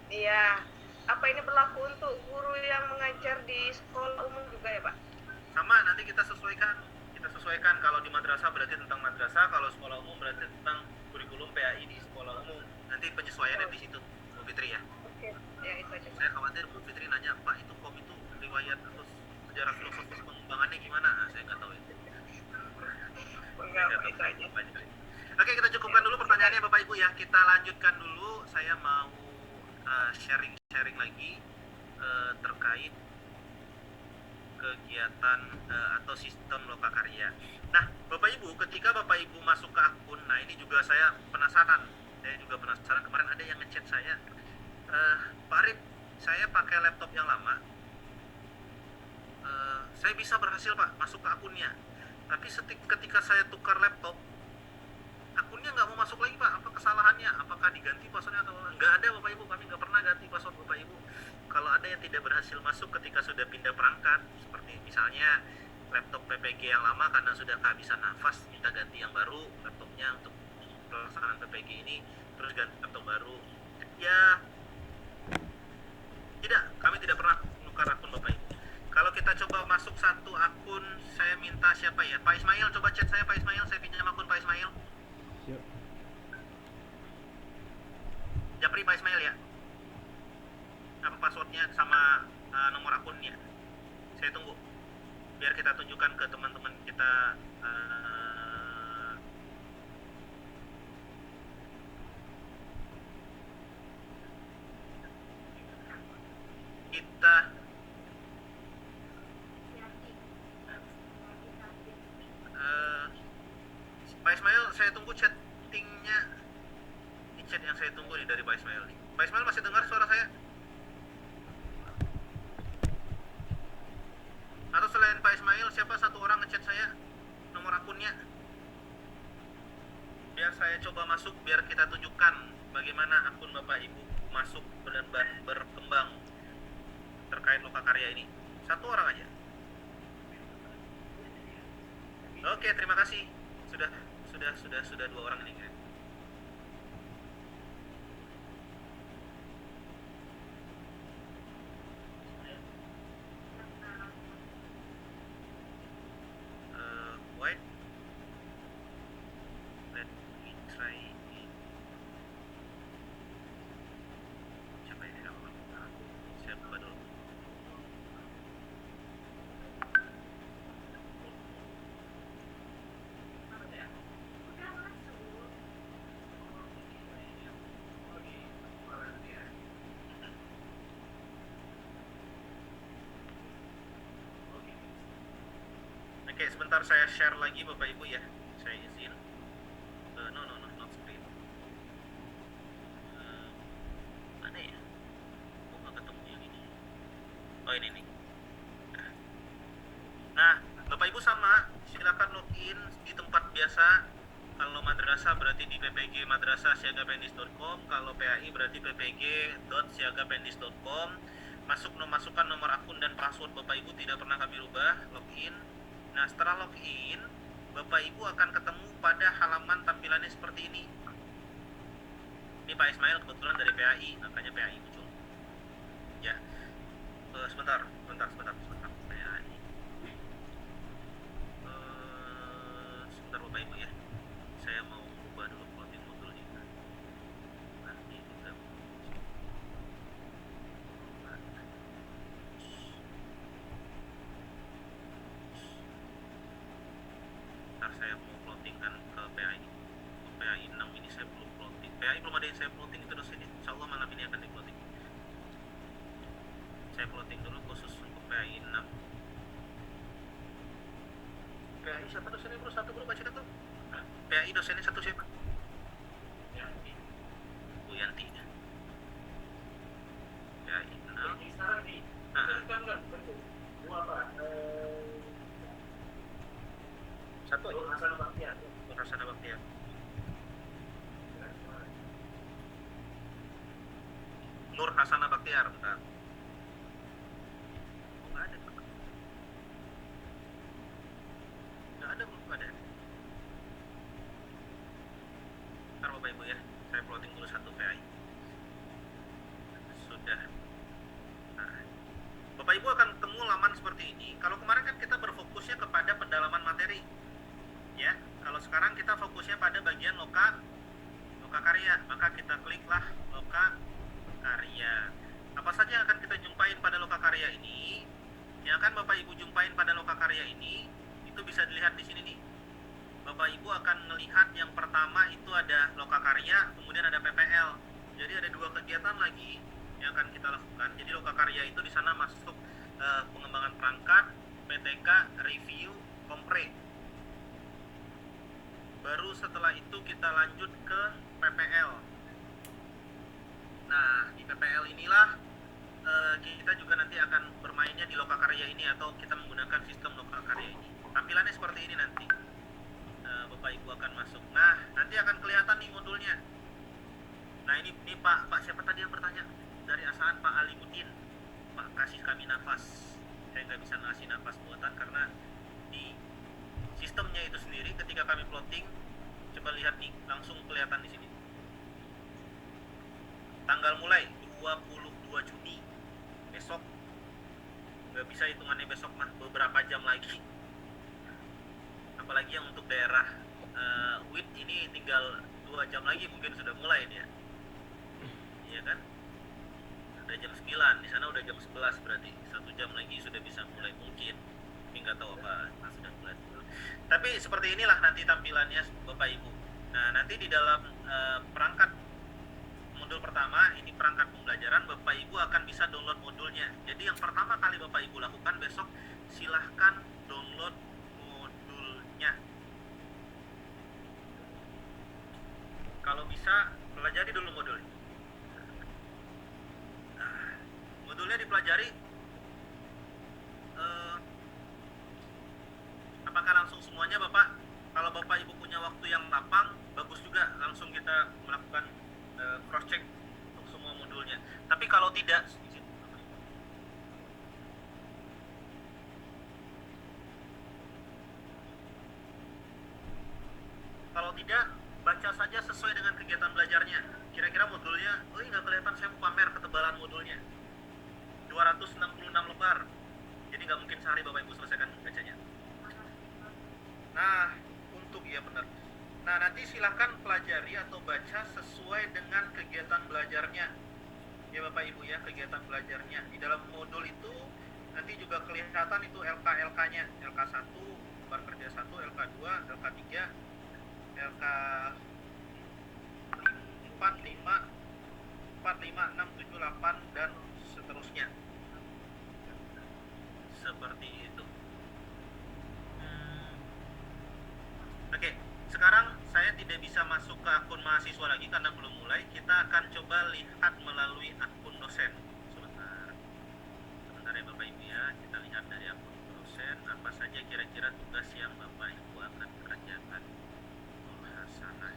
Iya. Apa ini berlaku untuk guru yang mengajar di sekolah umum juga ya Pak? Sama, nanti kita sesuaikan kalau di madrasah berarti tentang madrasah, kalau sekolah umum berarti tentang kurikulum PAI di sekolah umum. Nanti penyesuaiannya di situ, Bu Fitri ya. Oke. Ya itu aja. Saya khawatir Bu Fitri nanya, Pak itu itu riwayat atau sejarah filosofis pengembangannya gimana? Nah, saya nggak tahu itu. Enggak, itu aja. Oke, kita cukupkan dulu pertanyaannya Bapak Ibu ya. Kita lanjutkan dulu. Saya mau sharing lagi terkait kegiatan atau sistem lokakarya. Nah, Bapak Ibu, ketika Bapak Ibu masuk ke akun, nah ini juga saya penasaran. Saya juga penasaran, kemarin ada yang ngechat saya. Pak Arif, saya pakai laptop yang lama. Saya bisa berhasil Pak masuk ke akunnya. Tapi ketika saya tukar laptop, akunnya nggak mau masuk lagi Pak. Apa kesalahannya? Apakah diganti passwordnya atau nggak ada Bapak Ibu? Kami nggak pernah ganti password Bapak Ibu. Kalau ada yang tidak berhasil masuk ketika sudah pindah perangkat, seperti misalnya laptop PPG yang lama karena sudah kehabisan nafas, kita ganti yang baru laptopnya untuk pelaksanaan PPG ini, terus ganti laptop baru. Ya, kami tidak pernah menukar akun Bapak Ibu. Kalau kita coba masuk satu akun, saya minta siapa ya? Pak Ismail, coba chat saya Pak Ismail, saya pinjam akun Pak Ismail. Siap. Japri Pak Ismail ya. Apa passwordnya sama nomor akunnya? Saya tunggu. Biar kita tunjukkan ke teman-teman kita. Kita Pak Ismail, saya tunggu chattingnya. Ini chat yang saya tunggu nih dari Pak Ismail nih. Pak Ismail masih dengar suara saya? Atau selain Pak Ismail, siapa satu orang ngechat saya nomor akunnya? Biar saya coba masuk, biar kita tunjukkan bagaimana akun Bapak Ibu masuk dan berkembang terkait lokakarya ini. Satu orang aja. Oke, terima kasih. Sudah 2 orang ini. Wait. Let me try it. Siapa ini namanya? Saya buka dulu. Oke, sebentar saya share lagi Bapak Ibu ya. Saya izin. No, not screen. Mana ya? Kok nggak ketemu yang ini? Oh, ini nih. Nah, Bapak Ibu sama, silakan login di tempat biasa. Kalau madrasah berarti di ppg-madrasah-siagapendis.com, kalau PAI berarti ppg.siagapendis.com. Masukkan nomor akun dan password Bapak Ibu tidak pernah kami rubah, login. Nah, setelah login, Bapak Ibu akan ketemu pada halaman tampilannya seperti ini. Ini Pak Ismail kebetulan dari PAI, makanya PAI muncul. Ya, sebentar. PAI. Sebentar Bapak Ibu ya. Saya mau ubah dulu plotting modulnya. Nanti kita ntar saya mau plotting kan ke PAI. Ke PAI 6 ini saya belum plotting. PAI belum ada yang saya plotting itu dosen. Insya Allah malam ini akan di-plotting. Saya plotting dulu khusus untuk PAI 6. PAI siapa dosennya bro? Satu bro, baca tuh. PAI dosennya satu siapa? Yanti. Bu Yanti. PAI 6. Sekarang nih, kan betul. Dua apa? Satu aja. Hasan Baktiar. Rasana Baktiar. Nur Hasana Baktiar, bentar. Oh, nggak ada. Nggak ada, belum ada. Ntar Bapak Ibu ya, saya plotting dulu satu PAI. Sudah. Nah, Bapak Ibu akan ketemu laman seperti ini. Kalau kemarin kan kita berfokusnya kepada pendalaman materi. Ya, kalau sekarang kita fokusnya pada bagian loka karya, maka kita kliklah loka karya. Apa saja yang akan kita jumpain pada loka karya ini? Yang akan Bapak Ibu jumpain pada loka karya ini itu bisa dilihat di sini nih. Bapak Ibu akan melihat yang pertama itu ada loka karya, kemudian ada PPL. Jadi ada dua kegiatan lagi yang akan kita lakukan. Jadi loka karya itu di sana masuk pengembangan perangkat, PTK, review, kompre. Baru setelah itu kita lanjut ke PPL. Nah, di PPL inilah kita juga nanti akan bermainnya di loka karya ini atau kita menggunakan sistem loka karya ini. Tampilannya seperti ini nanti. Bapak Ibu akan masuk. Nah, nanti akan kelihatan nih modulnya. Nah, ini Pak siapa tadi yang bertanya? Dari Asahan, Pak Alimuddin. Pak, kasih kami nafas. Saya nggak bisa ngasih nafas buatan karena di sistemnya itu sendiri ketika kami plotting, coba lihat nih, langsung kelihatan di sini. Tanggal mulai 22 Juni besok, nggak bisa hitungannya besok mah, beberapa jam lagi. Apalagi yang untuk daerah WIT ini tinggal 2 jam lagi mungkin sudah mulai dia. Iya kan? Udah jam 9, di sana udah jam 11 berarti 1 jam lagi sudah bisa mulai mungkin. Tapi nggak tahu apa sudah mulai. Tapi seperti inilah nanti tampilannya Bapak Ibu. Nah, nanti di dalam perangkat modul pertama, ini perangkat pembelajaran, Bapak Ibu akan bisa download modulnya. Jadi yang pertama kali Bapak Ibu lakukan besok, silahkan download modulnya. Kalau bisa, pelajari dulu modulnya. Nah, modulnya dipelajari. Apakah langsung semuanya Bapak? Kalau Bapak Ibu punya waktu yang lapang, bagus juga langsung kita melakukan cross check untuk semua modulnya. Tapi kalau tidak, baca saja sesuai dengan kegiatan belajarnya. Kira-kira modulnya, nggak kelihatan, saya mau pamer ketebalan modulnya. 266 lembar. Jadi nggak mungkin sehari Bapak Ibu selesaikan bacanya. Nah, benar. Nah, nanti silahkan pelajari atau baca sesuai dengan kegiatan belajarnya. Ya Bapak Ibu ya, kegiatan belajarnya. Di dalam modul itu nanti juga kelihatan itu LK-LK-nya. LK1, lembar kerja 1, LK2, LK3, LK4, 5, 6, 7, 8, dan seterusnya. Seperti itu. masuk ke akun mahasiswa lagi karena belum mulai. Kita akan coba lihat melalui akun dosen. Sebentar ya Bapak Ibu ya. Kita lihat dari akun dosen apa saja kira-kira tugas yang Bapak Ibu akan kerjakan. Hasanah.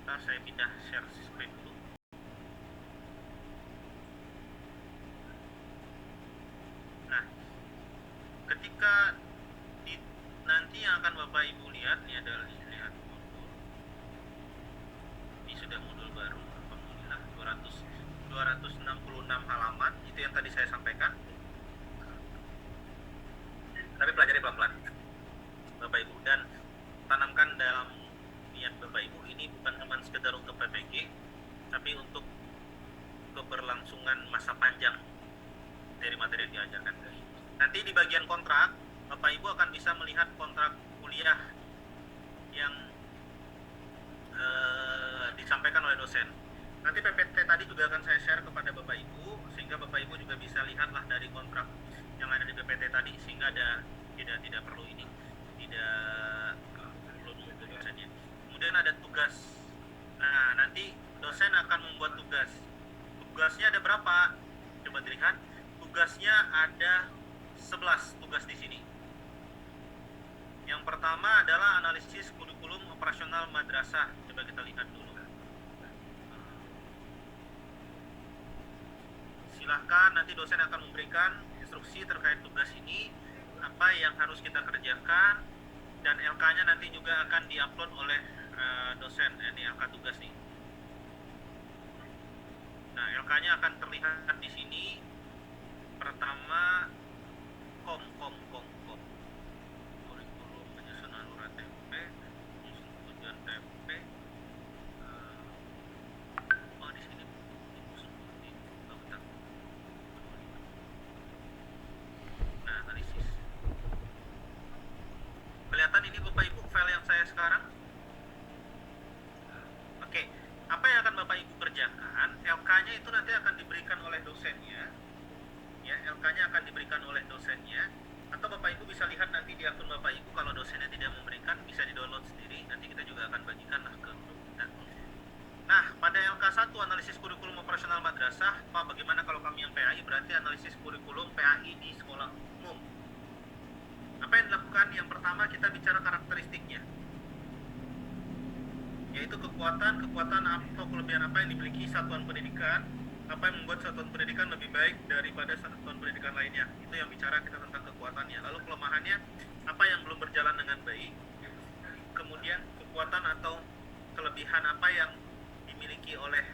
Ntar saya pindah share screen dulu. Nah, ketika nanti yang akan Bapak Ibu lihat, ini adalah lihat modul. Ini sudah modul baru, alhamdulillah 266 halaman, itu yang tadi saya sampaikan. Tapi pelajari pelan-pelan, Bapak Ibu, dan tanamkan dalam niat Bapak Ibu ini bukan cuma sekedar untuk PPG, tapi untuk keberlangsungan masa panjang dari materi yang diajarkan. Nanti di bagian kontrak, Bapak Ibu akan bisa melihat kontrak kuliah yang disampaikan oleh dosen. Nanti PPT tadi juga akan saya share kepada Bapak Ibu, sehingga Bapak Ibu juga bisa lihatlah dari kontrak yang ada di PPT tadi, sehingga tidak perlu ini, tidak perlu nunggu dosennya. Kemudian ada tugas. Nah, nanti dosen akan membuat tugas. Tugasnya ada berapa? Coba dilihat. Tugasnya ada 11 tugas di sini. Yang pertama adalah analisis kurikulum operasional madrasah. Coba kita lihat dulu. Silahkan, nanti dosen akan memberikan instruksi terkait tugas ini, apa yang harus kita kerjakan, dan LK-nya nanti juga akan diupload oleh dosen. Ini LK tugas nih. Nah, LK-nya akan terlihat di sini. Pertama, kurikulum penyusunan alur TP, penyusun tujuan TP. Oh, di sini bentar. Nah, analisis. Kelihatan ini Bapak Ibu file yang saya sekarang. Oke, apa yang akan Bapak Ibu kerjakan? LK-nya itu nanti akan diberikan oleh dosennya. Ya, LK-nya akan diberikan oleh dosennya, atau Bapak Ibu bisa lihat nanti di akun Bapak Ibu. Kalau dosennya tidak memberikan, bisa di-download sendiri. Nanti kita juga akan bagikan lah ke grup kita. Nah, pada LK1 analisis kurikulum operasional madrasah, Pak, bagaimana kalau kami yang PAI? Berarti analisis kurikulum PAI di sekolah umum. Apa yang dilakukan? Yang pertama kita bicara karakteristiknya, yaitu kekuatan atau kelebihan apa yang dimiliki satuan pendidikan, apa yang membuat satuan pendidikan lebih baik daripada satuan pendidikan lainnya. Itu yang bicara kita tentang kekuatannya. Lalu kelemahannya, apa yang belum berjalan dengan baik. Kemudian kekuatan atau kelebihan apa yang dimiliki oleh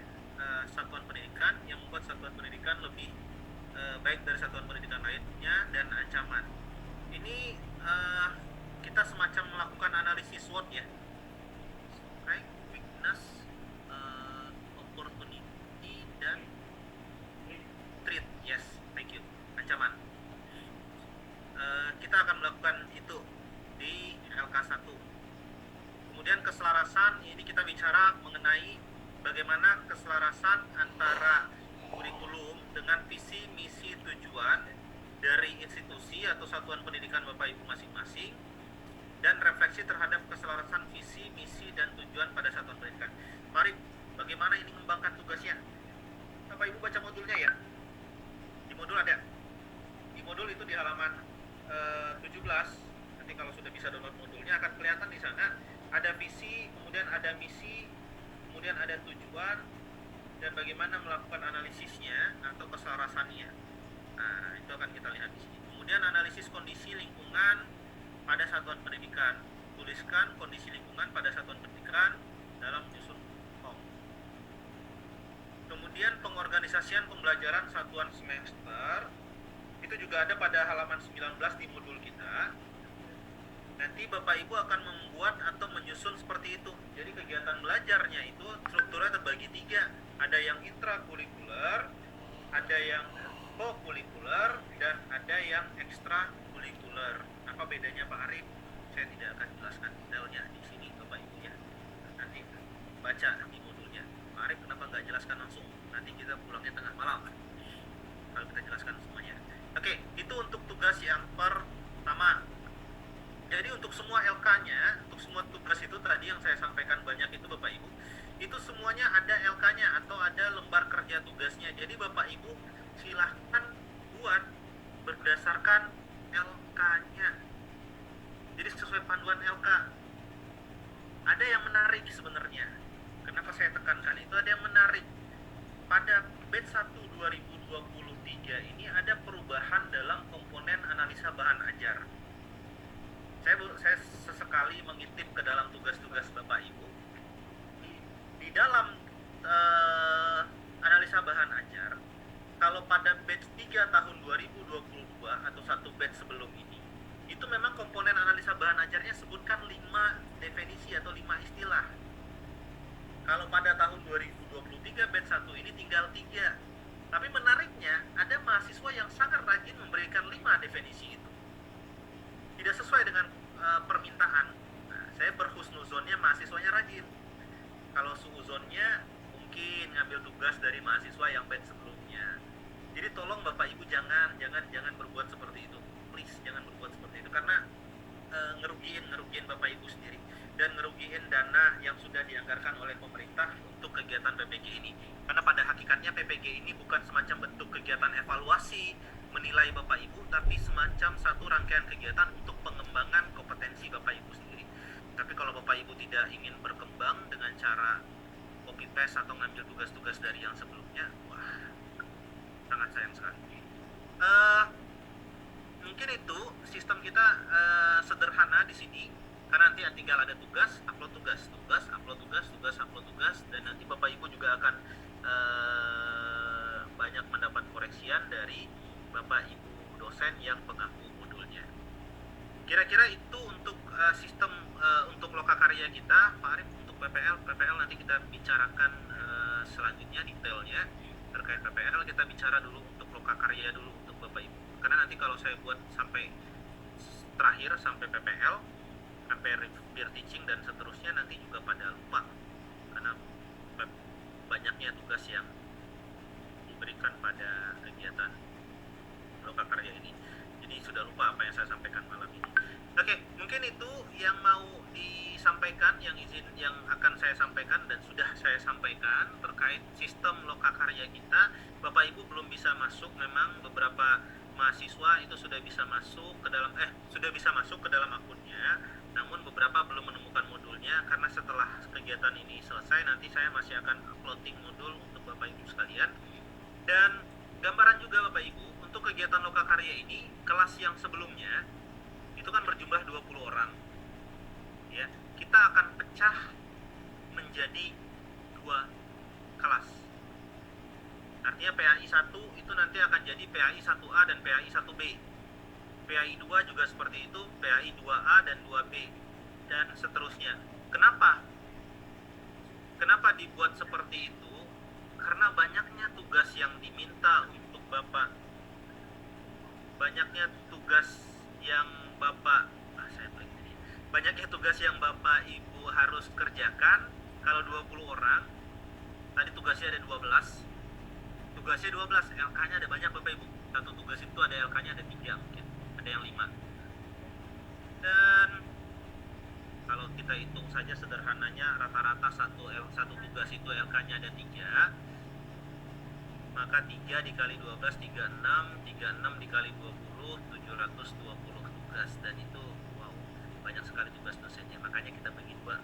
satuan pendidikan yang membuat satuan pendidikan lebih baik dari satuan pendidikan lainnya, dan ancaman. Ini kita semacam melakukan analisis SWOT ya. Strength, weakness, opportunity, dan threat. Yes, thank you. Ancaman. Kita akan melakukan itu di LK1. Kemudian keselarasan, ini kita bicara mengenai bagaimana keselarasan antara kurikulum dengan visi, misi, tujuan dari institusi atau satuan pendidikan Bapak Ibu masing-masing, dan refleksi terhadap keselarasan visi, misi, dan tujuan pada satuan pendidikan. Mari, bagaimana ini mengembangkan tugasnya? Bapak Ibu baca modulnya ya. Di modul ada. Di modul itu di halaman 17. Nanti kalau sudah bisa download modulnya akan kelihatan di sana ada visi, kemudian ada misi, kemudian ada tujuan, dan bagaimana melakukan analisisnya atau keselarasannya. Nah, itu akan kita lihat di sini. Kemudian analisis kondisi lingkungan pada satuan pendidikan. Tuliskan kondisi lingkungan pada satuan pendidikan dalam menyusun form. Kemudian pengorganisasian pembelajaran satuan semester. Itu juga ada pada halaman 19 di modul kita. Nanti Bapak Ibu akan membuat atau menyusun seperti itu. Jadi kegiatan belajarnya itu strukturnya terbagi 3. Ada yang intrakurikuler, ada yang kokurikuler, dan ada yang ekstrakurikuler. Apa bedanya Pak Arif? Saya tidak akan jelaskan detailnya di sini Bapak Ibu ya. Nanti baca di modulnya. Pak Arif kenapa nggak jelaskan langsung? Nanti kita pulangnya tengah malam kalau kita jelaskan semuanya. Oke, itu untuk tugas yang pertama. Jadi Bapak Ibu silahkan buat berdasarkan LK-nya. Jadi sesuai panduan LK. Ada yang menarik sebenarnya. Kenapa saya tekankan itu, ada yang menarik. Pada batch 1 2023 ini ada perubahan dalam komponen analisa bahan ajar. Saya sesekali mengintip ke dalam tugas-tugas Bapak Ibu. Di dalam analisa bahan ajar, kalau pada batch 3 tahun 2022 atau satu batch sebelum ini, itu memang komponen analisa bahan ajarnya sebutkan 5 definisi atau 5 istilah. Kalau pada tahun 2023 batch 1 ini tinggal 3. Tapi menariknya, ada mahasiswa yang sangat rajin memberikan 5 definisi itu. Tidak sesuai dengan permintaan. Nah, saya berhusnuzonnya mahasiswanya rajin. Kalau suuzonnya mungkin ngambil tugas dari mahasiswa yang batch sebelumnya. Jadi tolong Bapak Ibu jangan berbuat seperti itu. Please jangan berbuat seperti itu, karena ngerugiin Bapak Ibu sendiri dan ngerugiin dana yang sudah dianggarkan oleh pemerintah untuk kegiatan PPG ini. Karena pada hakikatnya PPG ini bukan semacam bentuk kegiatan evaluasi menilai Bapak Ibu, tapi semacam satu rangkaian kegiatan untuk pengembangan kompetensi Bapak Ibu sendiri. Tapi kalau Bapak Ibu tidak ingin berkembang dengan cara copy paste atau ngambil tugas-tugas dari yang sebelumnya, wah, sangat sayang sekali. Mungkin itu sistem kita sederhana di sini, karena nanti tinggal ada tugas, upload tugas, upload tugas, dan nanti Bapak Ibu juga akan banyak mendapat koreksian dari Bapak Ibu dosen yang pengaku modulnya. Kira-kira itu untuk sistem untuk lokakarya kita, Pak Arif. Untuk PPL nanti kita bicarakan selanjutnya detailnya. Terkait PPL kita bicara dulu untuk lokakarya dulu untuk Bapak Ibu. Karena nanti kalau saya buat sampai terakhir sampai PPL, sampai peer teaching dan seterusnya, nanti juga pada lupa karena banyaknya tugas yang diberikan pada kegiatan lokakarya ini. Jadi sudah lupa apa yang saya sampaikan malam ini. Oke, mungkin itu yang mau disampaikan, yang akan saya sampaikan dan sudah saya sampaikan terkait sistem lokakarya kita. Bapak Ibu belum bisa masuk, memang beberapa mahasiswa itu sudah bisa masuk ke dalam akunnya, namun beberapa belum menemukan modulnya. Karena setelah kegiatan ini selesai, nanti saya masih akan uploading modul untuk Bapak Ibu sekalian. Dan gambaran juga Bapak Ibu, untuk kegiatan lokakarya ini, kelas yang sebelumnya itu kan berjumlah 20 orang. Ya, kita akan pecah menjadi 2 kelas. Artinya PAI 1 itu nanti akan jadi PAI 1A dan PAI 1B. PAI 2 juga seperti itu, PAI 2A dan 2B, dan seterusnya. Kenapa dibuat seperti itu? Karena banyaknya tugas yang diminta untuk Bapak. Banyaknya tugas yang Bapak Ibu harus kerjakan. Kalau 20 orang, tadi tugasnya ada 12. Tugasnya 12, LK-nya ada banyak Bapak Ibu. Satu tugas itu ada LK-nya ada 3 mungkin, ada yang 5. Dan kalau kita hitung saja sederhananya, rata-rata satu tugas itu LK-nya ada 3. Maka 3 dikali 12, 36 dikali 20, 720 tugas. Dan itu, wow, banyak sekali tugas dosennya. Makanya kita bagi 2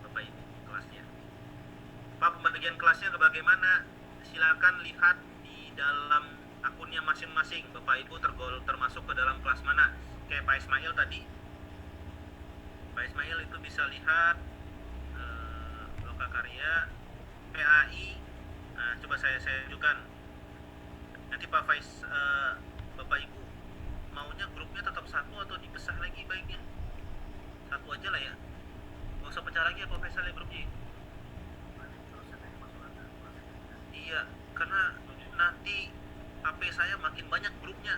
Bapak Ibu kelasnya. Pak, pembagian kelasnya bagaimana? Silakan lihat di dalam akunnya masing-masing. Bapak Ibu termasuk ke dalam kelas mana? Kayak Pak Ismail tadi. Pak Ismail itu bisa lihat lokakarya, PAI. Nah, coba saya tunjukkan. Nanti Pak Faiz, Bapak Ibu maunya grupnya tetap satu atau dipecah lagi baiknya? Satu aja lah ya. Nggak usah pecah lagi ya Pak Faisal ya grupnya. Iya, karena nanti HP saya makin banyak grupnya.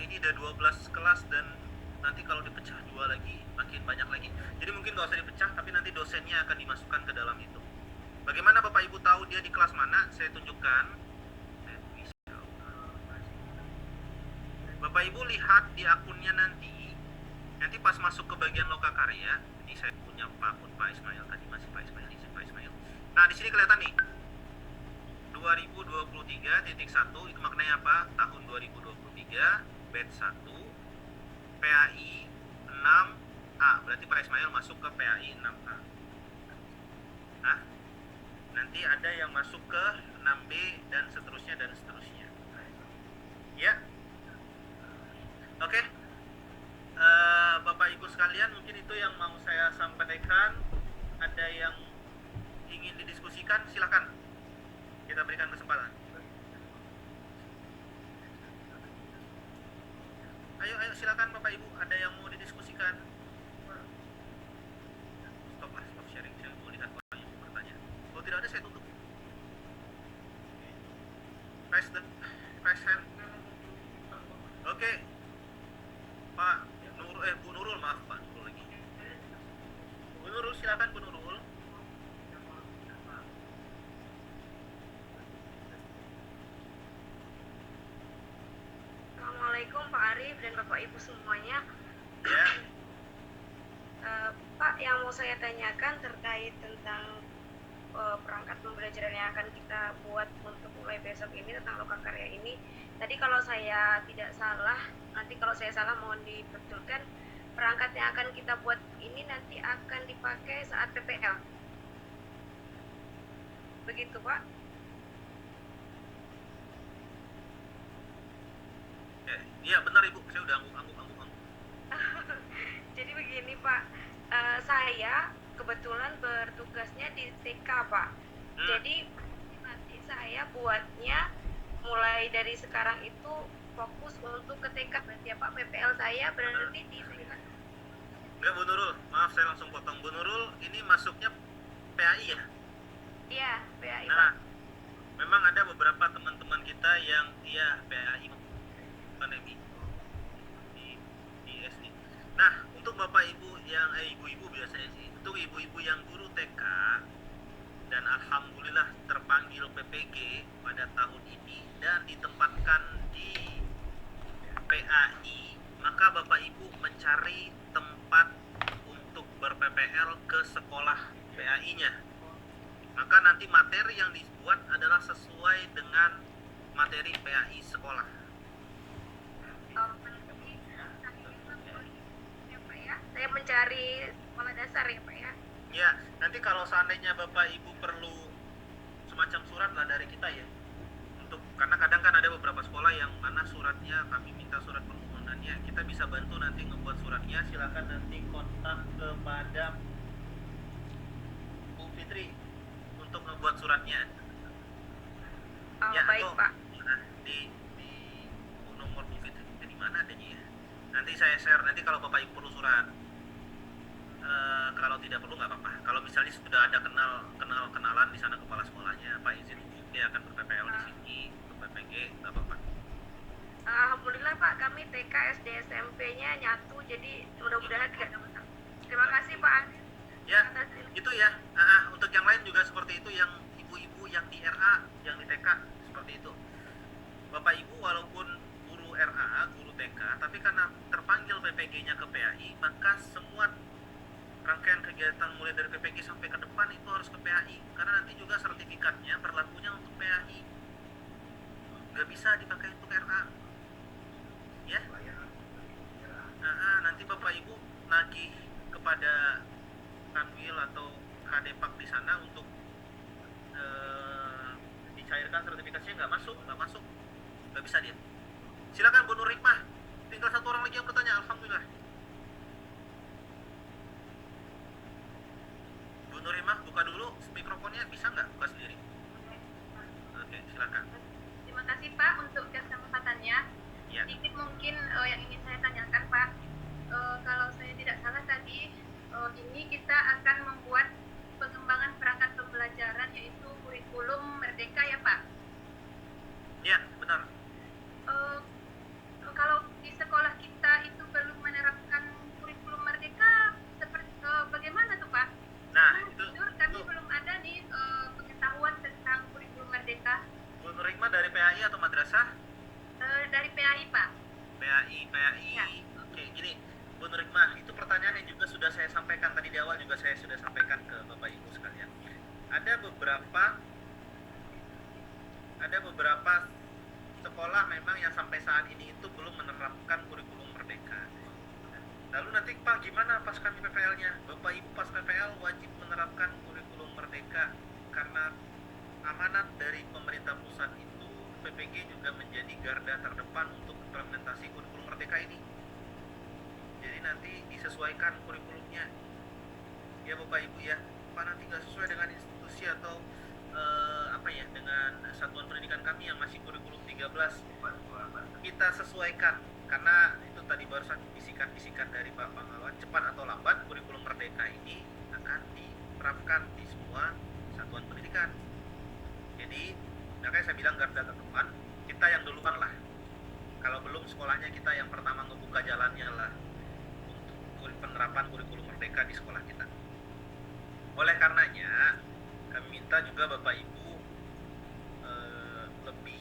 Ini ada 12 kelas dan nanti kalau dipecah 2 lagi makin banyak lagi. Jadi mungkin nggak usah dipecah, tapi nanti dosennya akan dimasukkan ke dalam itu. Bagaimana Bapak Ibu tahu dia di kelas mana? Saya tunjukkan. Bapak Ibu lihat di akunnya nanti pas masuk ke bagian lokakarya. Ini saya punya akun Pak Ismail tadi, masih Pak Ismail, izin Pak Ismail. Nah, di sini kelihatan nih. 2023.1 itu maknanya apa? Tahun 2023 batch 1 PAI 6A. Berarti Pak Ismail masuk ke PAI 6A. Nah, nanti ada yang masuk ke 6B dan seterusnya dan seterusnya. Ya. Oke. Bapak Ibu sekalian, mungkin itu yang mau saya sampaikan. Ada yang ingin didiskusikan, silakan. Kita berikan kesempatan. Ayo silakan Bapak Ibu, ada yang mau didiskusikan? Stop sharing. Saya mau lihat Bapak Ibu bertanya. Kalau tidak ada saya tutup. Press hand. Oke. Pak Nurul, Bu Nurul, maaf Pak Nurul lagi. Bu Nurul, silakan Bu Nurul. Assalamualaikum Pak Arif dan Bapak Ibu semuanya. Ya. Pak, yang mau saya tanyakan terkait tentang perangkat pembelajaran yang akan kita buat untuk mulai besok ini tentang lokakarya ini. Tadi kalau saya tidak salah, nanti kalau saya salah mohon dibetulkan, perangkat yang akan kita buat ini nanti akan dipakai saat PPL. Begitu Pak? Iya benar Ibu, saya udah angguk. Jadi begini Pak, saya kebetulan bertugasnya di TK Pak. Jadi nanti saya buatnya mulai dari sekarang itu fokus untuk ke TK berarti ya Pak. PPL saya berarti di TK. Enggak Bu Nurul, maaf saya langsung potong. Bu Nurul, ini masuknya PAI ya? Iya, PAI Nah, Pak. memang ada beberapa teman-teman kita yang PAI bukan MI di SD. Nah, untuk Bapak Ibu yang ibu-ibu biasanya sih, untuk ibu-ibu yang guru TK dan alhamdulillah terpanggil PPG pada tahun ini dan ditempatkan di PAI, maka Bapak Ibu mencari tempat untuk ber-PPL ke sekolah PAI-nya. Maka nanti materi yang dibuat adalah sesuai dengan materi PAI sekolah. Saya mencari sekolah dasar ya Pak ya. Ya, nanti kalau seandainya Bapak Ibu perlu semacam surat lah dari kita ya. Karena kadang kan ada beberapa sekolah yang mana suratnya kami minta surat permohonannya, kita bisa bantu nanti ngebuat suratnya. Silakan nanti kontak kepada Bu Fitri untuk ngebuat suratnya. Baik atau, Pak. Nah, di nomor Bu Fitri di mana adanya ya? Nanti saya share. Nanti kalau Bapak Ibu perlu surat, kalau tidak perlu nggak apa-apa. Kalau misalnya sudah ada kenalan di sana kepala sekolahnya, Pak izin dia akan ber-PPL di sini, PPG, nggak apa-apa. Alhamdulillah Pak, kami TK, SD, SMP-nya nyatu, jadi mudah-mudahan tidak ada masalah. Terima kasih Pak. Ya, itu ya. Untuk yang lain juga seperti itu, yang ibu-ibu yang di RA, yang di TK seperti itu. Bapak Ibu walaupun guru RA, guru TK, tapi karena terpanggil PPG-nya ke PAI, maka semua rangkaian kegiatan mulai dari PPG sampai ke depan itu harus ke PAI, karena nanti juga sertifikatnya berlakunya untuk PAI, nggak bisa dipakai untuk RA ya. Nanti Bapak Ibu nagih kepada Kanwil atau Kadepak di sana untuk dicairkan sertifikasinya. Nggak masuk, nggak bisa dia. Silakan Bu Nur Hikmah, tinggal satu orang lagi yang bertanya. Alhamdulillah. Bu Nur Hikmah, buka dulu mikrofonnya, bisa nggak buka sendiri? Oke, silakan. Terima kasih Pak untuk kesempatannya. Ya. Sedikit mungkin yang ingin saya tanyakan Pak, kalau saya tidak salah tadi ini kita akan membuat pengembangan perangkat pembelajaran yaitu kurikulum Merdeka ya Pak. Ya, benar. Kalau di sekolah kita itu belum menerapkan kurikulum Merdeka, seperti bagaimana tuh Pak? Nah, jujur kami belum ada nih pengetahuan tentang kurikulum Merdeka. Bu Nur Hikmah dari PAI atau madrasah? Dari PAI Pak. PAI. Ya. Oke, gini, Bu Nur Hikmah, itu pertanyaan yang juga sudah saya sampaikan tadi di awal, juga saya sudah sampaikan ke Bapak Ibu sekalian. Ada beberapa ada beberapa sekolah memang yang sampai saat ini itu belum menerapkan kurikulum merdeka. Lalu nanti Pak gimana pas kami PPL-nya? Bapak Ibu pas PPL wajib menerapkan kurikulum merdeka karena amanat dari pemerintah pusat itu PPG juga menjadi garda terdepan untuk implementasi kurikulum merdeka ini. Jadi nanti disesuaikan kurikulumnya. Ya Bapak Ibu ya, Pak nanti nggak sesuai dengan institusi atau dengan satuan pendidikan kami yang masih kurikulum 13, kita sesuaikan karena itu tadi barusan bisikan-bisikan dari Pak Pangawan, cepat atau lambat kurikulum merdeka ini akan diterapkan di semua satuan pendidikan. Jadi makanya saya bilang garda terdepan, kita yang duluan lah. Kalau belum sekolahnya kita yang pertama ngebuka jalannya lah untuk penerapan kurikulum merdeka di sekolah kita. Oleh karenanya kami minta juga Bapak Ibu lebih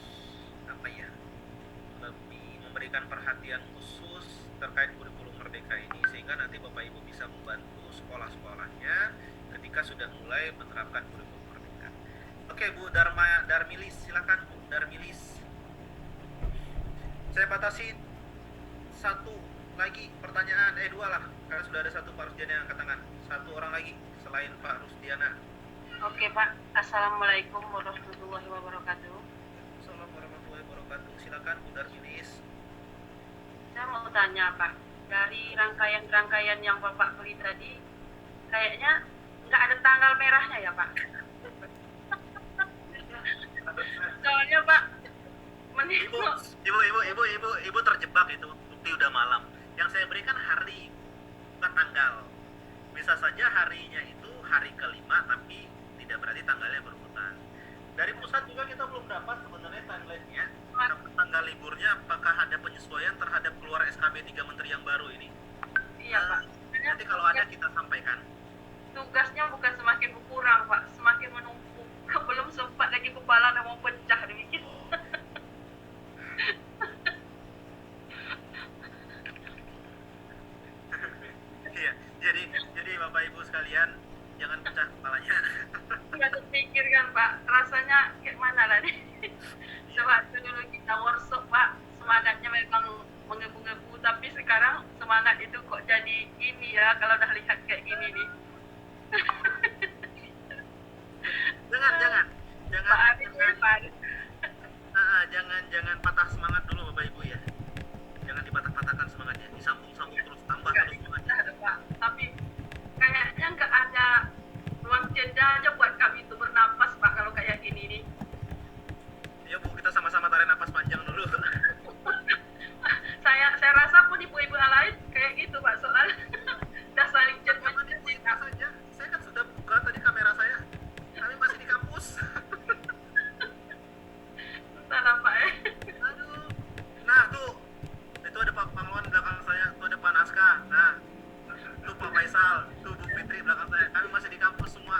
memberikan perhatian khusus terkait kurikulum merdeka ini sehingga nanti Bapak Ibu bisa membantu sekolah-sekolahnya ketika sudah mulai menerapkan kurikulum merdeka. Oke Bu Darmilis, silakan Bu Darmilis. Saya batasi satu lagi pertanyaan, dua lah, karena sudah ada satu Pak Rusdiana yang angkat tangan. Satu orang lagi selain Pak Rusdiana. Oke Pak, Assalamualaikum warahmatullahi wabarakatuh. Assalamualaikum warahmatullahi wabarakatuh. Silakan Bu Darmilis. Saya mau tanya Pak, dari rangkaian-rangkaian yang Bapak beli tadi, kayaknya nggak ada tanggal merahnya ya Pak? Soalnya Pak, Ibu terjebak itu, bukti udah malam. Yang saya berikan hari, bukan tanggal. Bisa saja harinya itu hari kelima, tapi tidak berarti tanggalnya berurutan. Dari pusat juga kita belum dapat sebenarnya timeline-nya. Tanggal liburnya, apakah ada penyesuaian terhadap keluar SKB 3 Menteri yang baru ini? Iya Pak. Nanti kalau ada kita sampaikan. Tugasnya bukan semakin berkurang Pak, semakin menumpuk. Belum sempat lagi kepala udah mau pecah demikian. Iya, jadi Bapak Ibu sekalian jangan pecah kepalanya. Nggak terpikir kan Pak, rasanya kayak mana lah nih. Sewaktu dulu kita workshop Pak, semangatnya memang menggebu-gebu, tapi sekarang semangat itu kok jadi ini ya, kalau udah lihat kayak gini nih. Jangan Pak Arif hebat. jangan patah semangat dulu Bapak Ibu ya. Jangan dipatah-patahkan semangatnya, disambung-sambung terus, tambah Nggak terus semangatnya. ada Pak, tapi kayaknya nggak ada ruang jeda aja buat kami itu bernapas Pak kalau kayak gini nih. Ya Bu, kita sama-sama tarik napas panjang dulu. Saya rasa pun ibu-ibu lain kayak gitu Pak, soal udah saling chat Bisa saja. Saya kan sudah buka tadi kamera saya. Kami masih di kampus. entah Pak ya. Aduh. Nah, tuh. Itu ada Pak Pangawan belakang saya, tuh ada Pak Naskah. Nah, tuh Pak Faisal, tuh Bu Fitri belakang saya. Kami masih di kampus semua.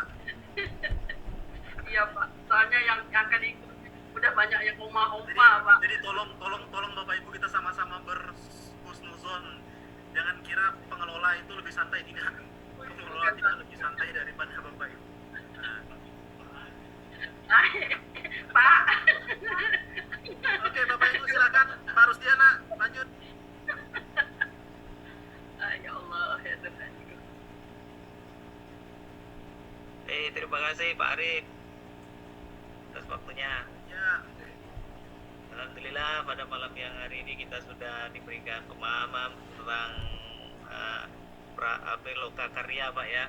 Iya Pak, soalnya yang akan ikut udah banyak yang omah-omah Pak. Jadi tolong Bapak Ibu kita sama-sama berhusnuzon. Jangan kira pengelola itu lebih santai, tidak. Pengelola tidak lebih santai daripada Bapak Ibu. Pak. Oke, Bapak Ibu silakan. Pak Rusdiana, lanjut. Ya Allah, ya Tuhan. Terima kasih Pak Arif atas waktunya. Ya, Alhamdulillah pada malam yang hari ini kita sudah diberikan pemahaman tentang loka karya Pak ya.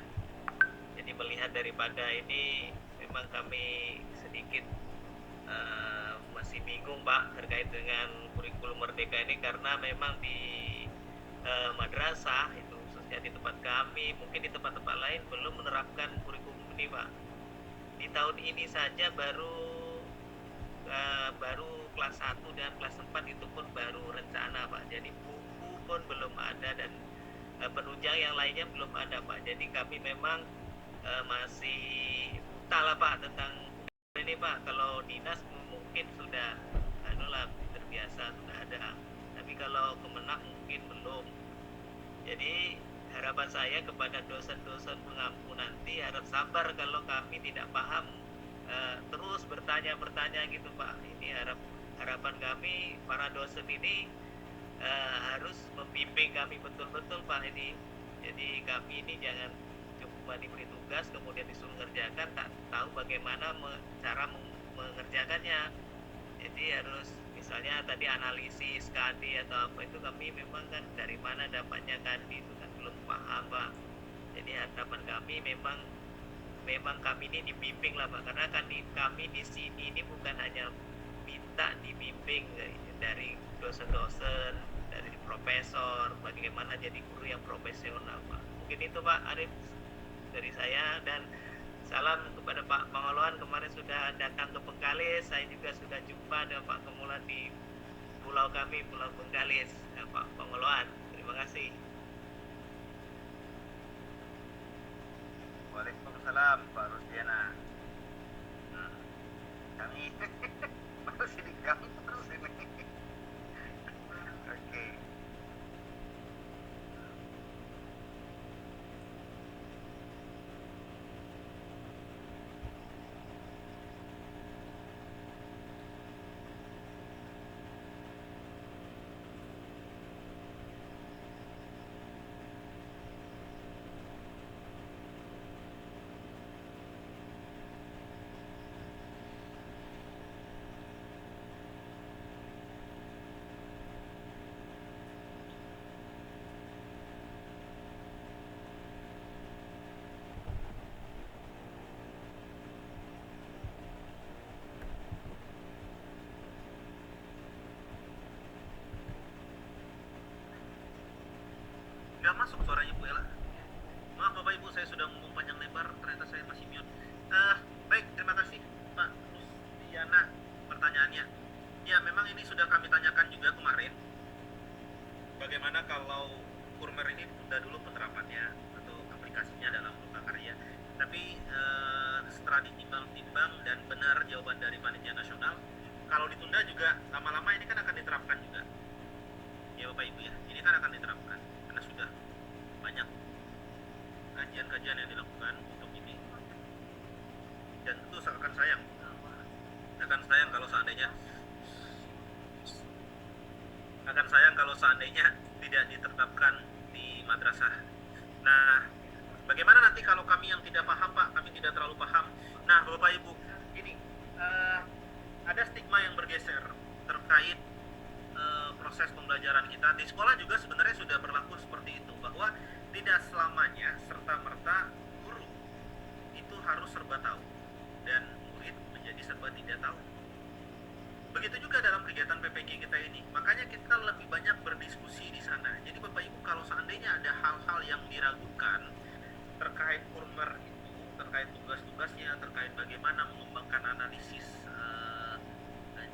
Jadi melihat daripada ini memang kami sedikit masih bingung Pak terkait dengan kurikulum merdeka ini, karena memang di madrasah itu khususnya di tempat kami, mungkin di tempat-tempat lain belum menerapkan kurikulum ini Pak. Di tahun ini saja baru kelas 1 dan kelas 4 itu pun baru rencana Pak. Jadi buku pun belum ada dan penunjang yang lainnya belum ada Pak. Jadi kami memang masih buta lah Pak tentang ini Pak. Kalau dinas mungkin sudah terbiasa sudah ada, tapi kalau Kemenak mungkin belum. Jadi harapan saya kepada dosen-dosen pengampu nanti harap sabar kalau kami tidak paham terus bertanya gitu Pak. Ini harapan kami para dosen ini harus membimbing kami betul-betul Pak ini. Jadi kami ini jangan cuma diberi tugas kemudian disuruh ngerjakan, tak tahu bagaimana cara mengerjakannya. Jadi harus misalnya tadi analisis KD atau apa itu kami memang kan dari mana dapatnya KD itu kan belum paham Pak. Jadi harapan kami memang kami ini dibimbing lah Pak, karena kan kami di sini ini bukan hanya minta dibimbing dari dosen-dosen, dari profesor, bagaimana jadi guru yang profesional Pak. Mungkin itu Pak Arif dari saya, dan salam kepada Pak Pangoloan. Kemarin sudah datang ke Bengkalis, saya juga sudah jumpa dengan Pak Kemulan di pulau kami, Pulau Bengkalis, Pak Pangoloan. Terima kasih. Waalaikumsalam Pak Rusdiana. Kami masih di kampus ini. Oke. Nggak masuk suaranya Bu Ella. Maaf Bapak Ibu, saya sudah ngomong panjang lebar, ternyata saya masih mute. Baik, terima kasih Pak Rusdiana pertanyaannya. Ya, memang ini sudah kami tanyakan juga kemarin. Bagaimana kalau Kurmer ini tunda dulu penerapannya atau aplikasinya dalam loka karya. Tapi setelah ditimbang-timbang dan benar jawaban dari Panitia Nasional, kalau ditunda juga lama-lama ini kan akan diterapkan juga. Ya Bapak Ibu ya, ini kan akan diterapkan karena sudah banyak kajian-kajian yang dilakukan untuk ini, dan itu akan sayang kalau seandainya tidak ditetapkan di madrasah. Nah, bagaimana nanti kalau kami yang tidak paham Pak, kami tidak terlalu paham. Nah Bapak Ibu, gini, ada stigma yang bergeser terkait proses pembelajaran kita. Di sekolah juga sebenarnya sudah berlaku seperti itu, bahwa tidak selamanya serta-merta guru itu harus serba tahu dan murid menjadi serba tidak tahu. Begitu juga dalam kegiatan PPG kita ini, makanya kita lebih banyak berdiskusi di sana. Jadi Bapak Ibu, kalau seandainya ada hal-hal yang diragukan terkait Kurmer itu, terkait tugas-tugasnya, terkait bagaimana mengembangkan analisis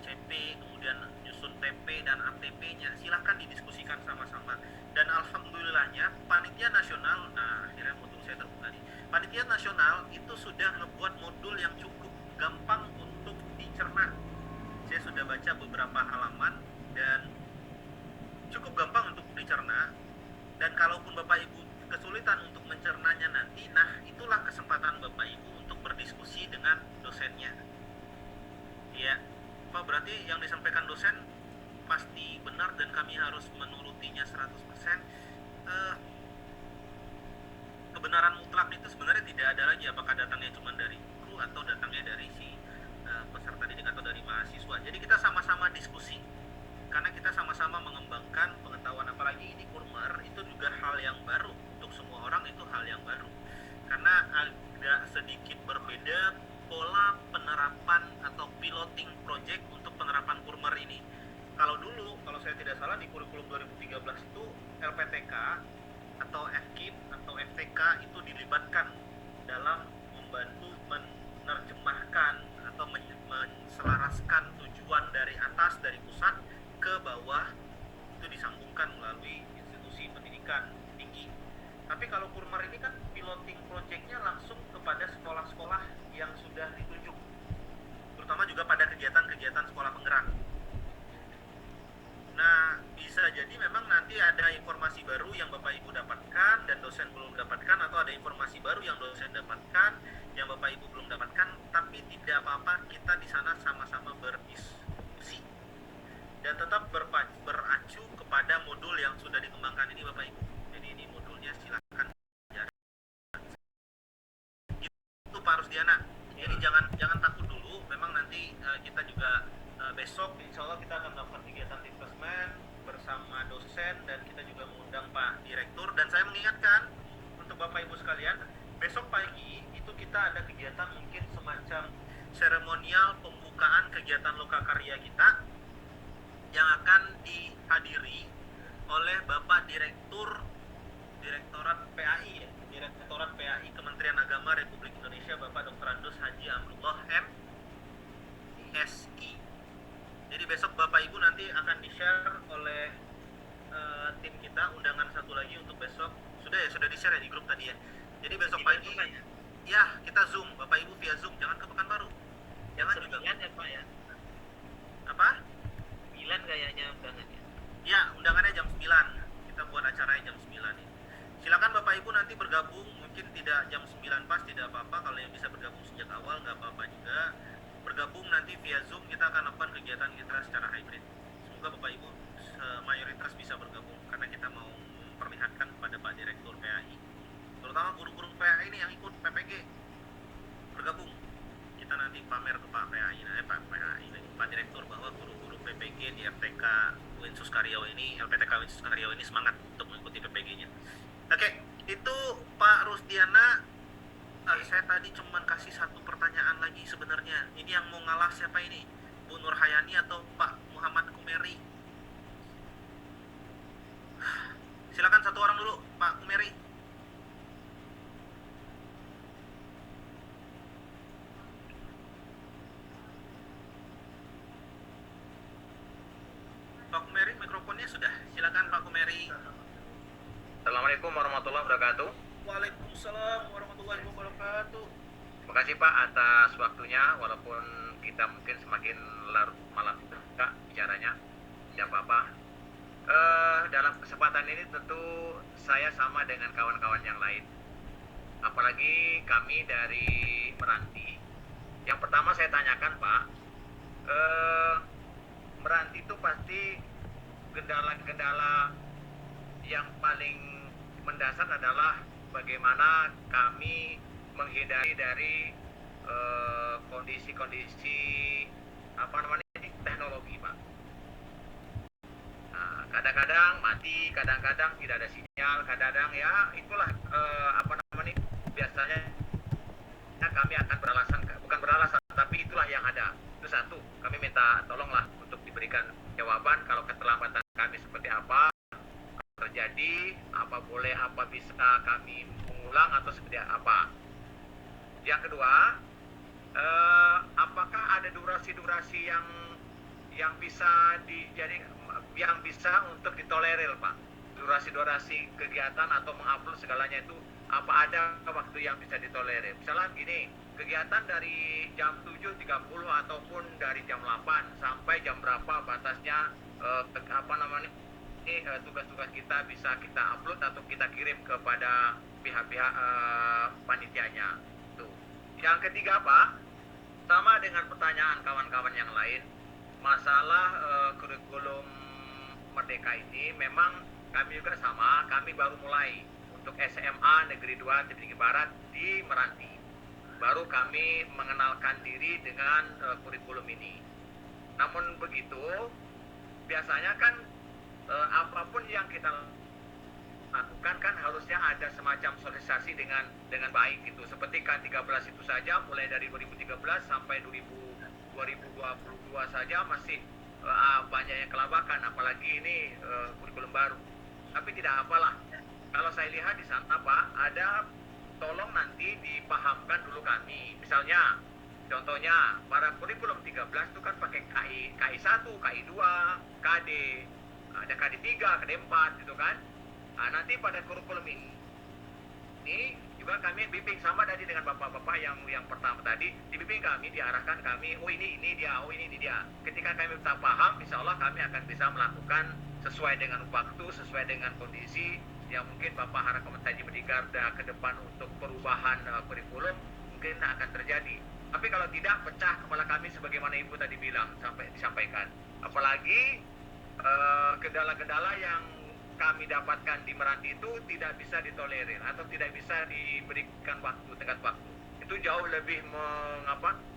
CP, kemudian nyusun TP dan ATP-nya, silahkan didiskusikan sama-sama. Dan alhamdulillahnya Panitia Nasional, nah akhirnya modul saya terbuka nih, Panitia Nasional itu sudah membuat modul yang cukup gampang untuk dicerna. Saya sudah baca beberapa halaman dan cukup gampang untuk dicerna. Dan kalaupun Bapak Ibu kesulitan untuk mencernanya nanti, nah itulah kesempatan Bapak Ibu untuk berdiskusi dengan dosennya. Ya, Pak, berarti yang disampaikan dosen pasti benar dan kami harus menurutinya 100%. Kebenaran mutlak itu sebenarnya tidak ada lagi, apakah datangnya cuma dari guru atau datangnya dari si peserta didik atau dari mahasiswa. Jadi kita sama-sama diskusi, karena kita sama-sama mengembangkan pengetahuan. Apalagi ini Kurmer itu juga hal yang baru untuk semua orang, itu hal yang baru karena agak sedikit berbeda pola penerapan atau piloting project untuk penerapan Kurmer ini. Kalau dulu, kalau saya tidak salah di kurikulum 2013 itu LPTK atau FKIP atau FTK itu dilibatkan dalam membantu menerjemahkan atau menselaraskan tujuan dari atas, dari pusat ke bawah, itu disambungkan melalui institusi pendidikan tinggi. Tapi kalau Kurmer ini kan piloting projectnya langsung kepada sekolah-sekolah yang sudah ditunjuk, terutama juga pada kegiatan-kegiatan sekolah penggerak. Nah, bisa jadi memang nanti ada informasi baru yang Bapak Ibu dapatkan dan dosen belum dapatkan, atau ada informasi baru yang dosen dapatkan yang Bapak Ibu belum dapatkan, tapi tidak apa-apa kita di sana sama-sama berdiskusi dan tetap beracu kepada modul yang sudah dikembangkan ini Bapak Ibu. Jadi ini modulnya silakan pelajari. Itu Pak Rusdiana. Jadi jangan takut dulu. Memang nanti kita juga besok insya Allah kita akan melakukan kegiatan assessment bersama dosen dan kita juga mengundang Pak Direktur. Dan saya mengingatkan untuk Bapak Ibu sekalian, besok pagi itu kita ada kegiatan mungkin semacam seremonial pembukaan kegiatan lokakarya kita yang akan dihadiri oleh Bapak Direktorat PAI ya, Direktorat PAI Kementerian Agama Republik Indonesia, Bapak Dr. Andus Haji Amrullah MSI. Jadi besok Bapak Ibu nanti akan di-share oleh tim kita undangan satu lagi untuk besok. Sudah di-share ya di grup tadi ya. Jadi besok pagi ya kita Zoom, Bapak Ibu via Zoom, jangan ke Pekanbaru. Jangan juga ya Pak ya. apa? 9 kayaknya undangannya. Ya, undangannya jam 9. Kita buat acaranya jam 9 ya. Silakan Bapak Ibu nanti bergabung, mungkin tidak jam 9 pas tidak apa-apa, kalau yang bisa bergabung sejak awal nggak apa-apa juga. Bergabung nanti via Zoom, kita akan lakukan kegiatan kita secara hybrid. Semoga Bapak Ibu mayoritas bisa bergabung karena kita mau memperlihatkan kepada Pak Direktur PAI, terutama guru-guru PAI ini yang ikut PPG, bergabung. Kita nanti pamer ke Pak PAI, Pak Direktur, bahwa guru-guru PPG di FTK Winsus Karyo ini, LPTK Winsus Karyo ini semangat untuk mengikuti PPG-nya. Oke, itu Pak Rusdiana. Saya tadi cuma kasih satu pertanyaan lagi sebenarnya. Ini yang mau ngalah siapa ini? Bu Nur Hayani atau Pak Muhammad Kumeri? Silakan satu orang dulu, Pak Kumeri. Pak Kumeri, mikrofonnya sudah. Silakan Pak Kumeri. Assalamualaikum warahmatullahi wabarakatuh. Waalaikumsalam warahmatullahi wabarakatuh. Terima kasih Pak atas waktunya, walaupun kita mungkin semakin larut malam juga bicaranya, tidak apa-apa. Dalam kesempatan ini tentu saya sama dengan kawan-kawan yang lain, apalagi kami dari Meranti. Yang pertama saya tanyakan Pak, Meranti itu pasti kendala-kendala yang paling mendasar adalah bagaimana kami menghindari dari kondisi-kondisi teknologi Pak. Nah, kadang-kadang mati, kadang-kadang tidak ada sinyal, kadang-kadang ya itulah biasanya kami akan bukan beralasan, tapi itulah yang ada. Itu satu, kami minta tolonglah untuk diberikan jawaban kalau keterlambatan kami seperti apa terjadi, apa boleh, apa bisa kami mengulang atau seperti apa. Yang kedua, apakah ada durasi-durasi yang bisa yang bisa untuk ditolerir Pak? Durasi-durasi kegiatan atau mengupload segalanya itu apa ada waktu yang bisa ditolerir? Misalnya gini, kegiatan dari jam 7.30 ataupun dari jam 8 sampai jam berapa batasnya tugas-tugas kita bisa kita upload atau kita kirim kepada pihak-pihak panitianya. Tuh. Yang ketiga Pak, sama dengan pertanyaan kawan-kawan yang lain, masalah kurikulum Merdeka ini memang kami juga sama, kami baru mulai untuk SMA Negeri 2 Tebing Barat di Meranti. Baru kami mengenalkan diri dengan kurikulum ini. Namun begitu, biasanya kan apapun yang kita lakukan kan harusnya ada semacam sosialisasi dengan baik gitu. Seperti K13 itu saja mulai dari 2013 sampai 2022 saja masih banyak yang kelabakan, apalagi ini kurikulum baru. Tapi tidak apalah. Kalau saya lihat di sana Pak, ada tolong nanti dipahamkan dulu kami. Misalnya contohnya pada kurikulum 13 itu kan pakai KI 1, KI 2, KD, ada KD 3, KD 4 gitu kan. Nah, nanti pada kurikulum ini juga kami bimbing sama tadi dengan bapak-bapak yang pertama tadi, dibimbing kami, diarahkan kami, oh ini dia, oh ini dia. Ketika kami tak paham, insya Allah kami akan bisa melakukan sesuai dengan waktu, sesuai dengan kondisi yang mungkin Bapak harapkan menjadi garda ke depan untuk perubahan kurikulum mungkin akan terjadi. Tapi kalau tidak, pecah kepala kami sebagaimana Ibu tadi bilang, sampai disampaikan. Apalagi kendala-kendala yang kami dapatkan di Meranti itu tidak bisa ditolerir atau tidak bisa diberikan waktu, tenggat waktu. Itu jauh lebih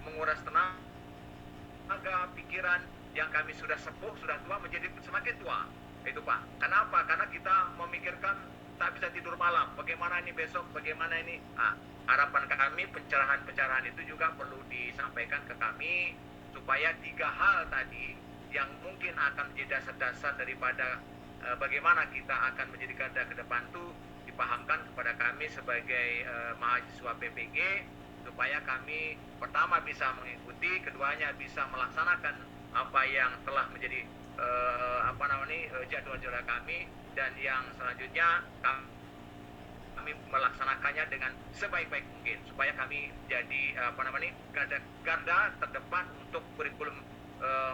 menguras tenaga, pikiran yang kami sudah sepuh, sudah tua, menjadi semakin tua. Itu Pak. Kenapa? Karena kita memikirkan tak bisa tidur malam. Bagaimana ini besok? Bagaimana ini? Harapan kami pencerahan-pencerahan itu juga perlu disampaikan ke kami supaya 3 hal tadi yang mungkin akan menjadi dasar-dasar daripada bagaimana kita akan menjadi garda ke depan itu dipahamkan kepada kami sebagai mahasiswa PPG supaya kami pertama bisa mengikuti, keduanya bisa melaksanakan apa yang telah menjadi jadwal-jadwal kami, dan yang selanjutnya kami melaksanakannya dengan sebaik-baik mungkin supaya kami jadi garda terdepan untuk kurikulum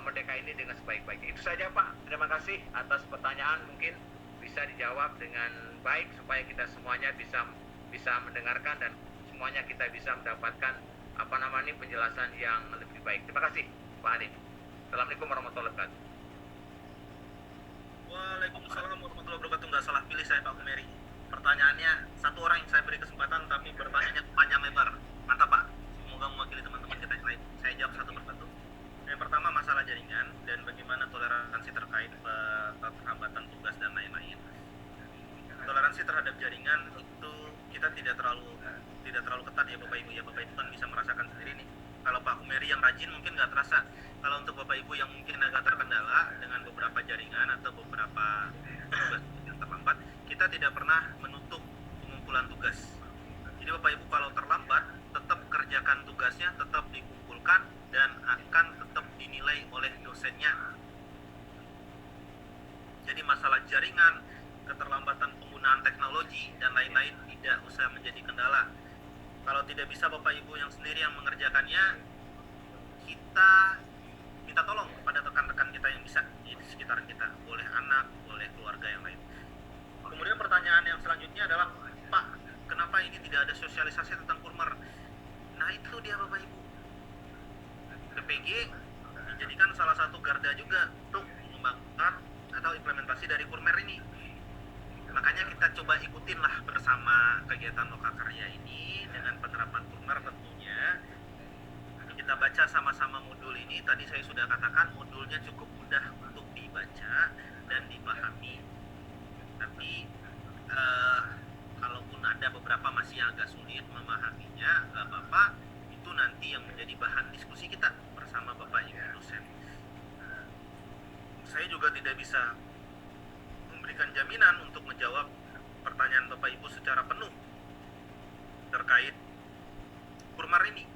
Merdeka ini dengan sebaik-baiknya. Itu saja Pak. Terima kasih atas pertanyaan, mungkin bisa dijawab dengan baik supaya kita semuanya bisa mendengarkan dan semuanya kita bisa mendapatkan penjelasan yang lebih baik. Terima kasih Pak Adi. Assalamualaikum warahmatullahi wabarakatuh. Waalaikumsalam warahmatullahi wabarakatuh. Nggak salah pilih saya Pak Kumeri. Pertanyaannya satu orang yang saya beri kesempatan tapi bertanya panjang lebar. Mantap Pak. Semoga mewakili teman-teman kita yang lain. Saya jawab satu persatu. Yang pertama masalah jaringan dan bagaimana toleransi terkait keterlambatan tugas dan lain-lain. Toleransi terhadap jaringan itu kita tidak terlalu ketat ya Bapak Ibu ya. Bapak Ibu kan bisa merasakan sendiri nih. Kalau Pak Kumeri yang rajin mungkin nggak terasa. Kalau untuk Bapak Ibu yang mungkin agak terkendala dengan beberapa jaringan atau beberapa tugas yang terlambat, kita tidak pernah menutup pengumpulan tugas. Jadi Bapak Ibu kalau terlambat, tetap kerjakan tugasnya, tetap dikumpulkan dan akan tetap dinilai oleh dosennya. Jadi masalah jaringan, keterlambatan penggunaan teknologi dan lain-lain tidak usah menjadi kendala. Kalau tidak bisa Bapak Ibu yang sendiri yang mengerjakannya, kita minta tolong kepada rekan-rekan kita yang bisa di sekitaran kita, boleh anak, boleh keluarga yang lain. Kemudian pertanyaan yang selanjutnya adalah, Pak, kenapa ini tidak ada sosialisasi tentang kurmer? Nah itu dia Bapak Ibu. PPG dijadikan salah satu garda juga untuk mengembangkan atau implementasi dari kurmer ini. Makanya kita coba ikutin lah bersama kegiatan Lokakarya ini dengan penerapan kurmer tentunya. Kita baca sama-sama modul ini. Tadi saya sudah katakan modulnya cukup mudah untuk dibaca dan dipahami. Tapi kalaupun ada beberapa masih agak sulit memahaminya, nggak apa-apa. Itu nanti yang menjadi bahan diskusi kita bersama Bapak Ibu dosen. Saya juga tidak bisa memberikan jaminan untuk menjawab pertanyaan Bapak Ibu secara penuh terkait kurmer ini.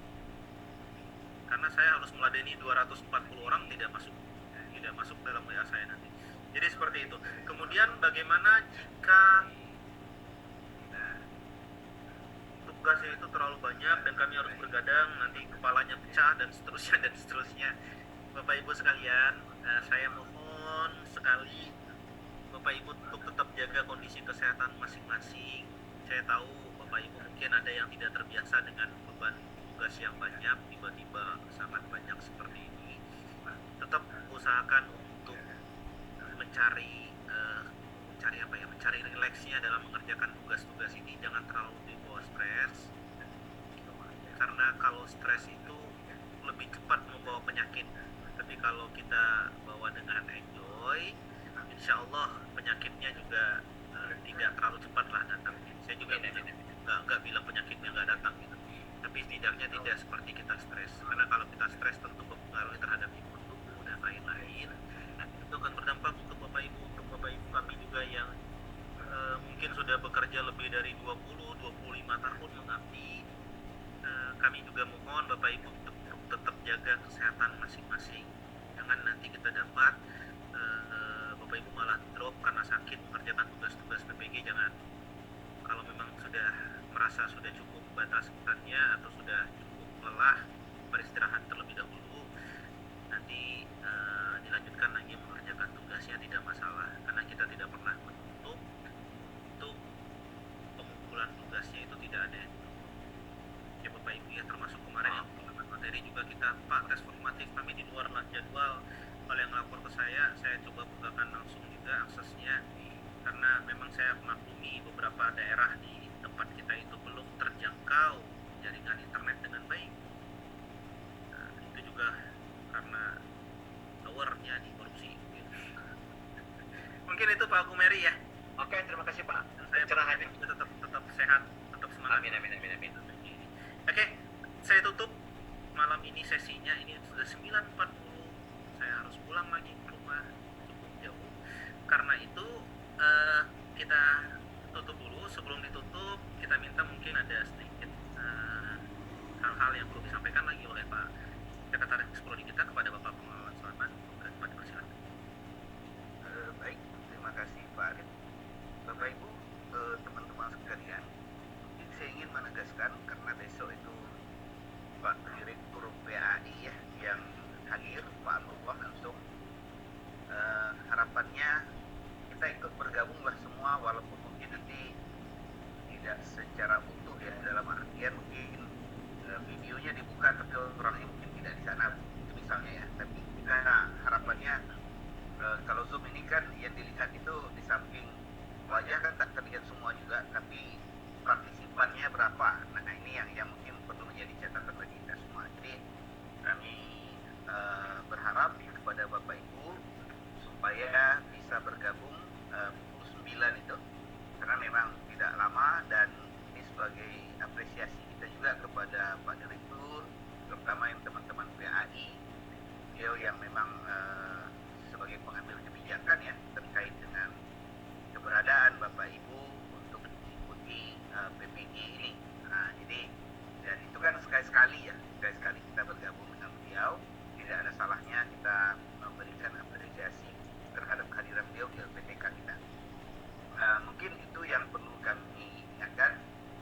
Karena saya harus meladeni 240 orang tidak masuk dalam WA saya nanti. Jadi seperti itu. Kemudian bagaimana jika tugasnya itu terlalu banyak dan kami harus bergadang, nanti kepalanya pecah dan seterusnya. Bapak Ibu sekalian, saya mohon sekali Bapak Ibu untuk tetap jaga kondisi kesehatan masing-masing. Saya tahu Bapak Ibu mungkin ada yang tidak terbiasa dengan beban tugas yang banyak, tiba-tiba sangat banyak seperti ini. Tetap usahakan untuk mencari rileksnya dalam mengerjakan tugas-tugas ini. Jangan terlalu dibawa stres, karena kalau stres itu lebih cepat membawa penyakit. Tapi kalau kita bawa dengan enjoy, insya Allah penyakitnya juga tidak terlalu cepat lah datang. Saya juga nggak bilang penyakitnya nggak datang gitu. Tapi setidaknya tidak seperti kita stres. Karena kalau kita stres tentu mempengaruhi terhadap imun tubuh dan lain-lain. Nah, itu akan berdampak untuk Bapak Ibu kami juga yang mungkin sudah bekerja lebih dari 20-25 tahun mengabdi. Kami juga mohon Bapak Ibu untuk tetap jaga kesehatan masing-masing. Jangan nanti kita dapat Bapak Ibu malah drop karena sakit mengerjakan tugas-tugas PPG. Jangan. Kalau memang sudah merasa sudah cukup batasannya atau sudah cukup lelah, beristirahat terlebih dahulu. Nanti dilanjutkan lagi mengerjakan tugasnya, tidak masalah. Karena kita tidak pernah menutup untuk pengumpulan tugasnya, itu tidak ada. Ya Bapak Ibu ya, termasuk kemarin yang saya maklumi beberapa daerah di tempat kita itu belum terjangkau jaringan internet dengan baik. Nah, itu juga karena towernya dikorupsi. Mungkin itu Pak Gumeri ya. Oke, terima kasih Pak. Dan saya Pencerahannya. tetap sehat, tetap semangat. Amin, amin, amin, amin. Oke, saya tutup malam ini sesinya. Ini sudah 9.40. Saya harus pulang lagi ke rumah, cukup jauh. Karena itu kita tutup dulu. Sebelum ditutup, kita minta mungkin ada sedikit hal-hal yang perlu disampaikan lagi oleh Pak Sekretaris Prodi kita kepada Bapak Pengelola Selamat. Bapak persilakan. Baik, terima kasih Pak Arif. Bapak Ibu, teman-teman sekalian, mungkin saya ingin menegaskan karena besok itu Pak Direktur PAI ya yang hadir, Pak Nurullah langsung. Harapannya kita ikut bergabunglah semua, walaupun mungkin nanti tidak secara utuh ya, dalam artian mungkin videonya dibuka tapi orangnya mungkin tidak di sana itu misalnya ya. Tapi kita harapannya kalau Zoom ini kan yang dilihat itu di samping wajah kan tak terlihat semua juga, tapi partisipannya berapa. Nah ini yang mungkin perlu menjadi catatan bagi kita semua. Jadi kami berharap kepada Bapak Ibu supaya bisa bergabung pukul 9 itu, karena memang tidak lama, dan ini sebagai apresiasi kita juga kepada Pak Direktur, terutama yang teman-teman PAI, beliau yang memang sebagai pengambil kebijakan ya terkait dengan keberadaan Bapak Ibu untuk mengikuti PPG ini. Nah, jadi dan itu kan sekali-sekali kita bergabung dengan beliau, tidak ada salahnya kita memberikan apresiasi terhadap kehadiran beliau di LPTK kita. Mungkin itu yang perlu kami ingatkan.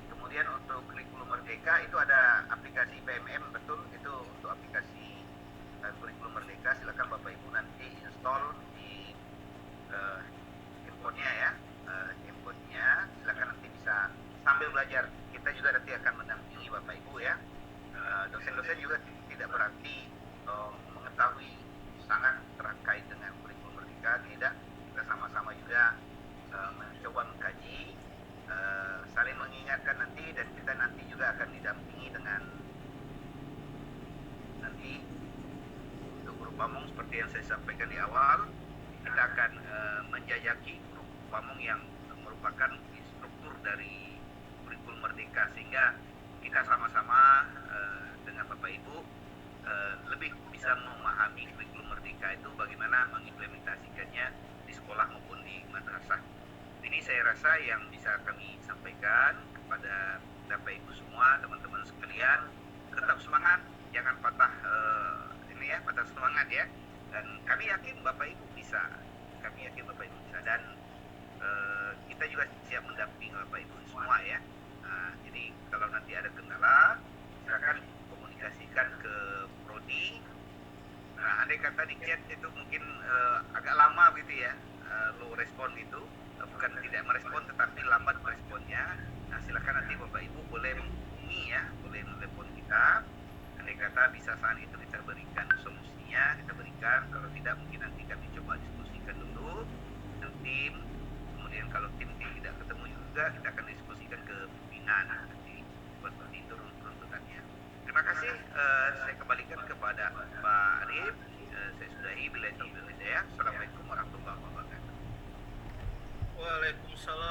Kemudian untuk kurikulum Merdeka itu ada aplikasi PMM, betul, itu untuk aplikasi kurikulum Merdeka. Silakan Bapak Ibu nanti install di handphonenya ya, handphonenya. Silakan nanti bisa sambil belajar. Kita juga nanti akan mendampingi Bapak Ibu ya. Dosen-dosen juga tidak berarti mengetahui sangat terkait dengan kurikulum Merdeka, tidak. Kita sama-sama juga mencoba mengkaji, saling mengingatkan nanti, dan kita nanti juga akan didampingi dengan nanti untuk guru pamong seperti yang saya sampaikan di awal. Kita akan menjajaki guru pamong yang merupakan struktur dari kurikulum Merdeka, sehingga kita sama-sama dengan Bapak Ibu lebih bisa memahami kurikulum Merdeka itu bagaimana mengimplementasikannya di sekolah maupun di madrasah. Ini saya rasa yang bisa kami sampaikan kepada Bapak Ibu semua, teman-teman sekalian. Tetap semangat, jangan patah patah semangat ya. Dan kami yakin Bapak Ibu bisa. Dan kita juga siap mendampingi Bapak Ibu semua ya. Nah, jadi kalau nanti ada kendala, silakan komunikasikan ke Prodi. Nah, andai kata di chat itu mungkin agak lama gitu ya, low respon gitu, bukan tidak merespon tetapi lambat meresponnya. Nah, silakan nanti Bapak Ibu boleh menghubungi ya, boleh menelepon kita. Andai kata bisa saat itu kita berikan solusinya, kita berikan. Kalau tidak mungkin nanti kami coba diskusikan dulu dengan tim. Kemudian kalau tim tidak ketemu juga, kita akan diskusikan ke pimpinan nanti seperti itu runtutannya. Terima kasih. Saya kembalikan kepada Pak Arif. Saya sudahi. Bila itu ya. Assalamualaikum warahmatullahi wabarakatuh. Waalaikumsalam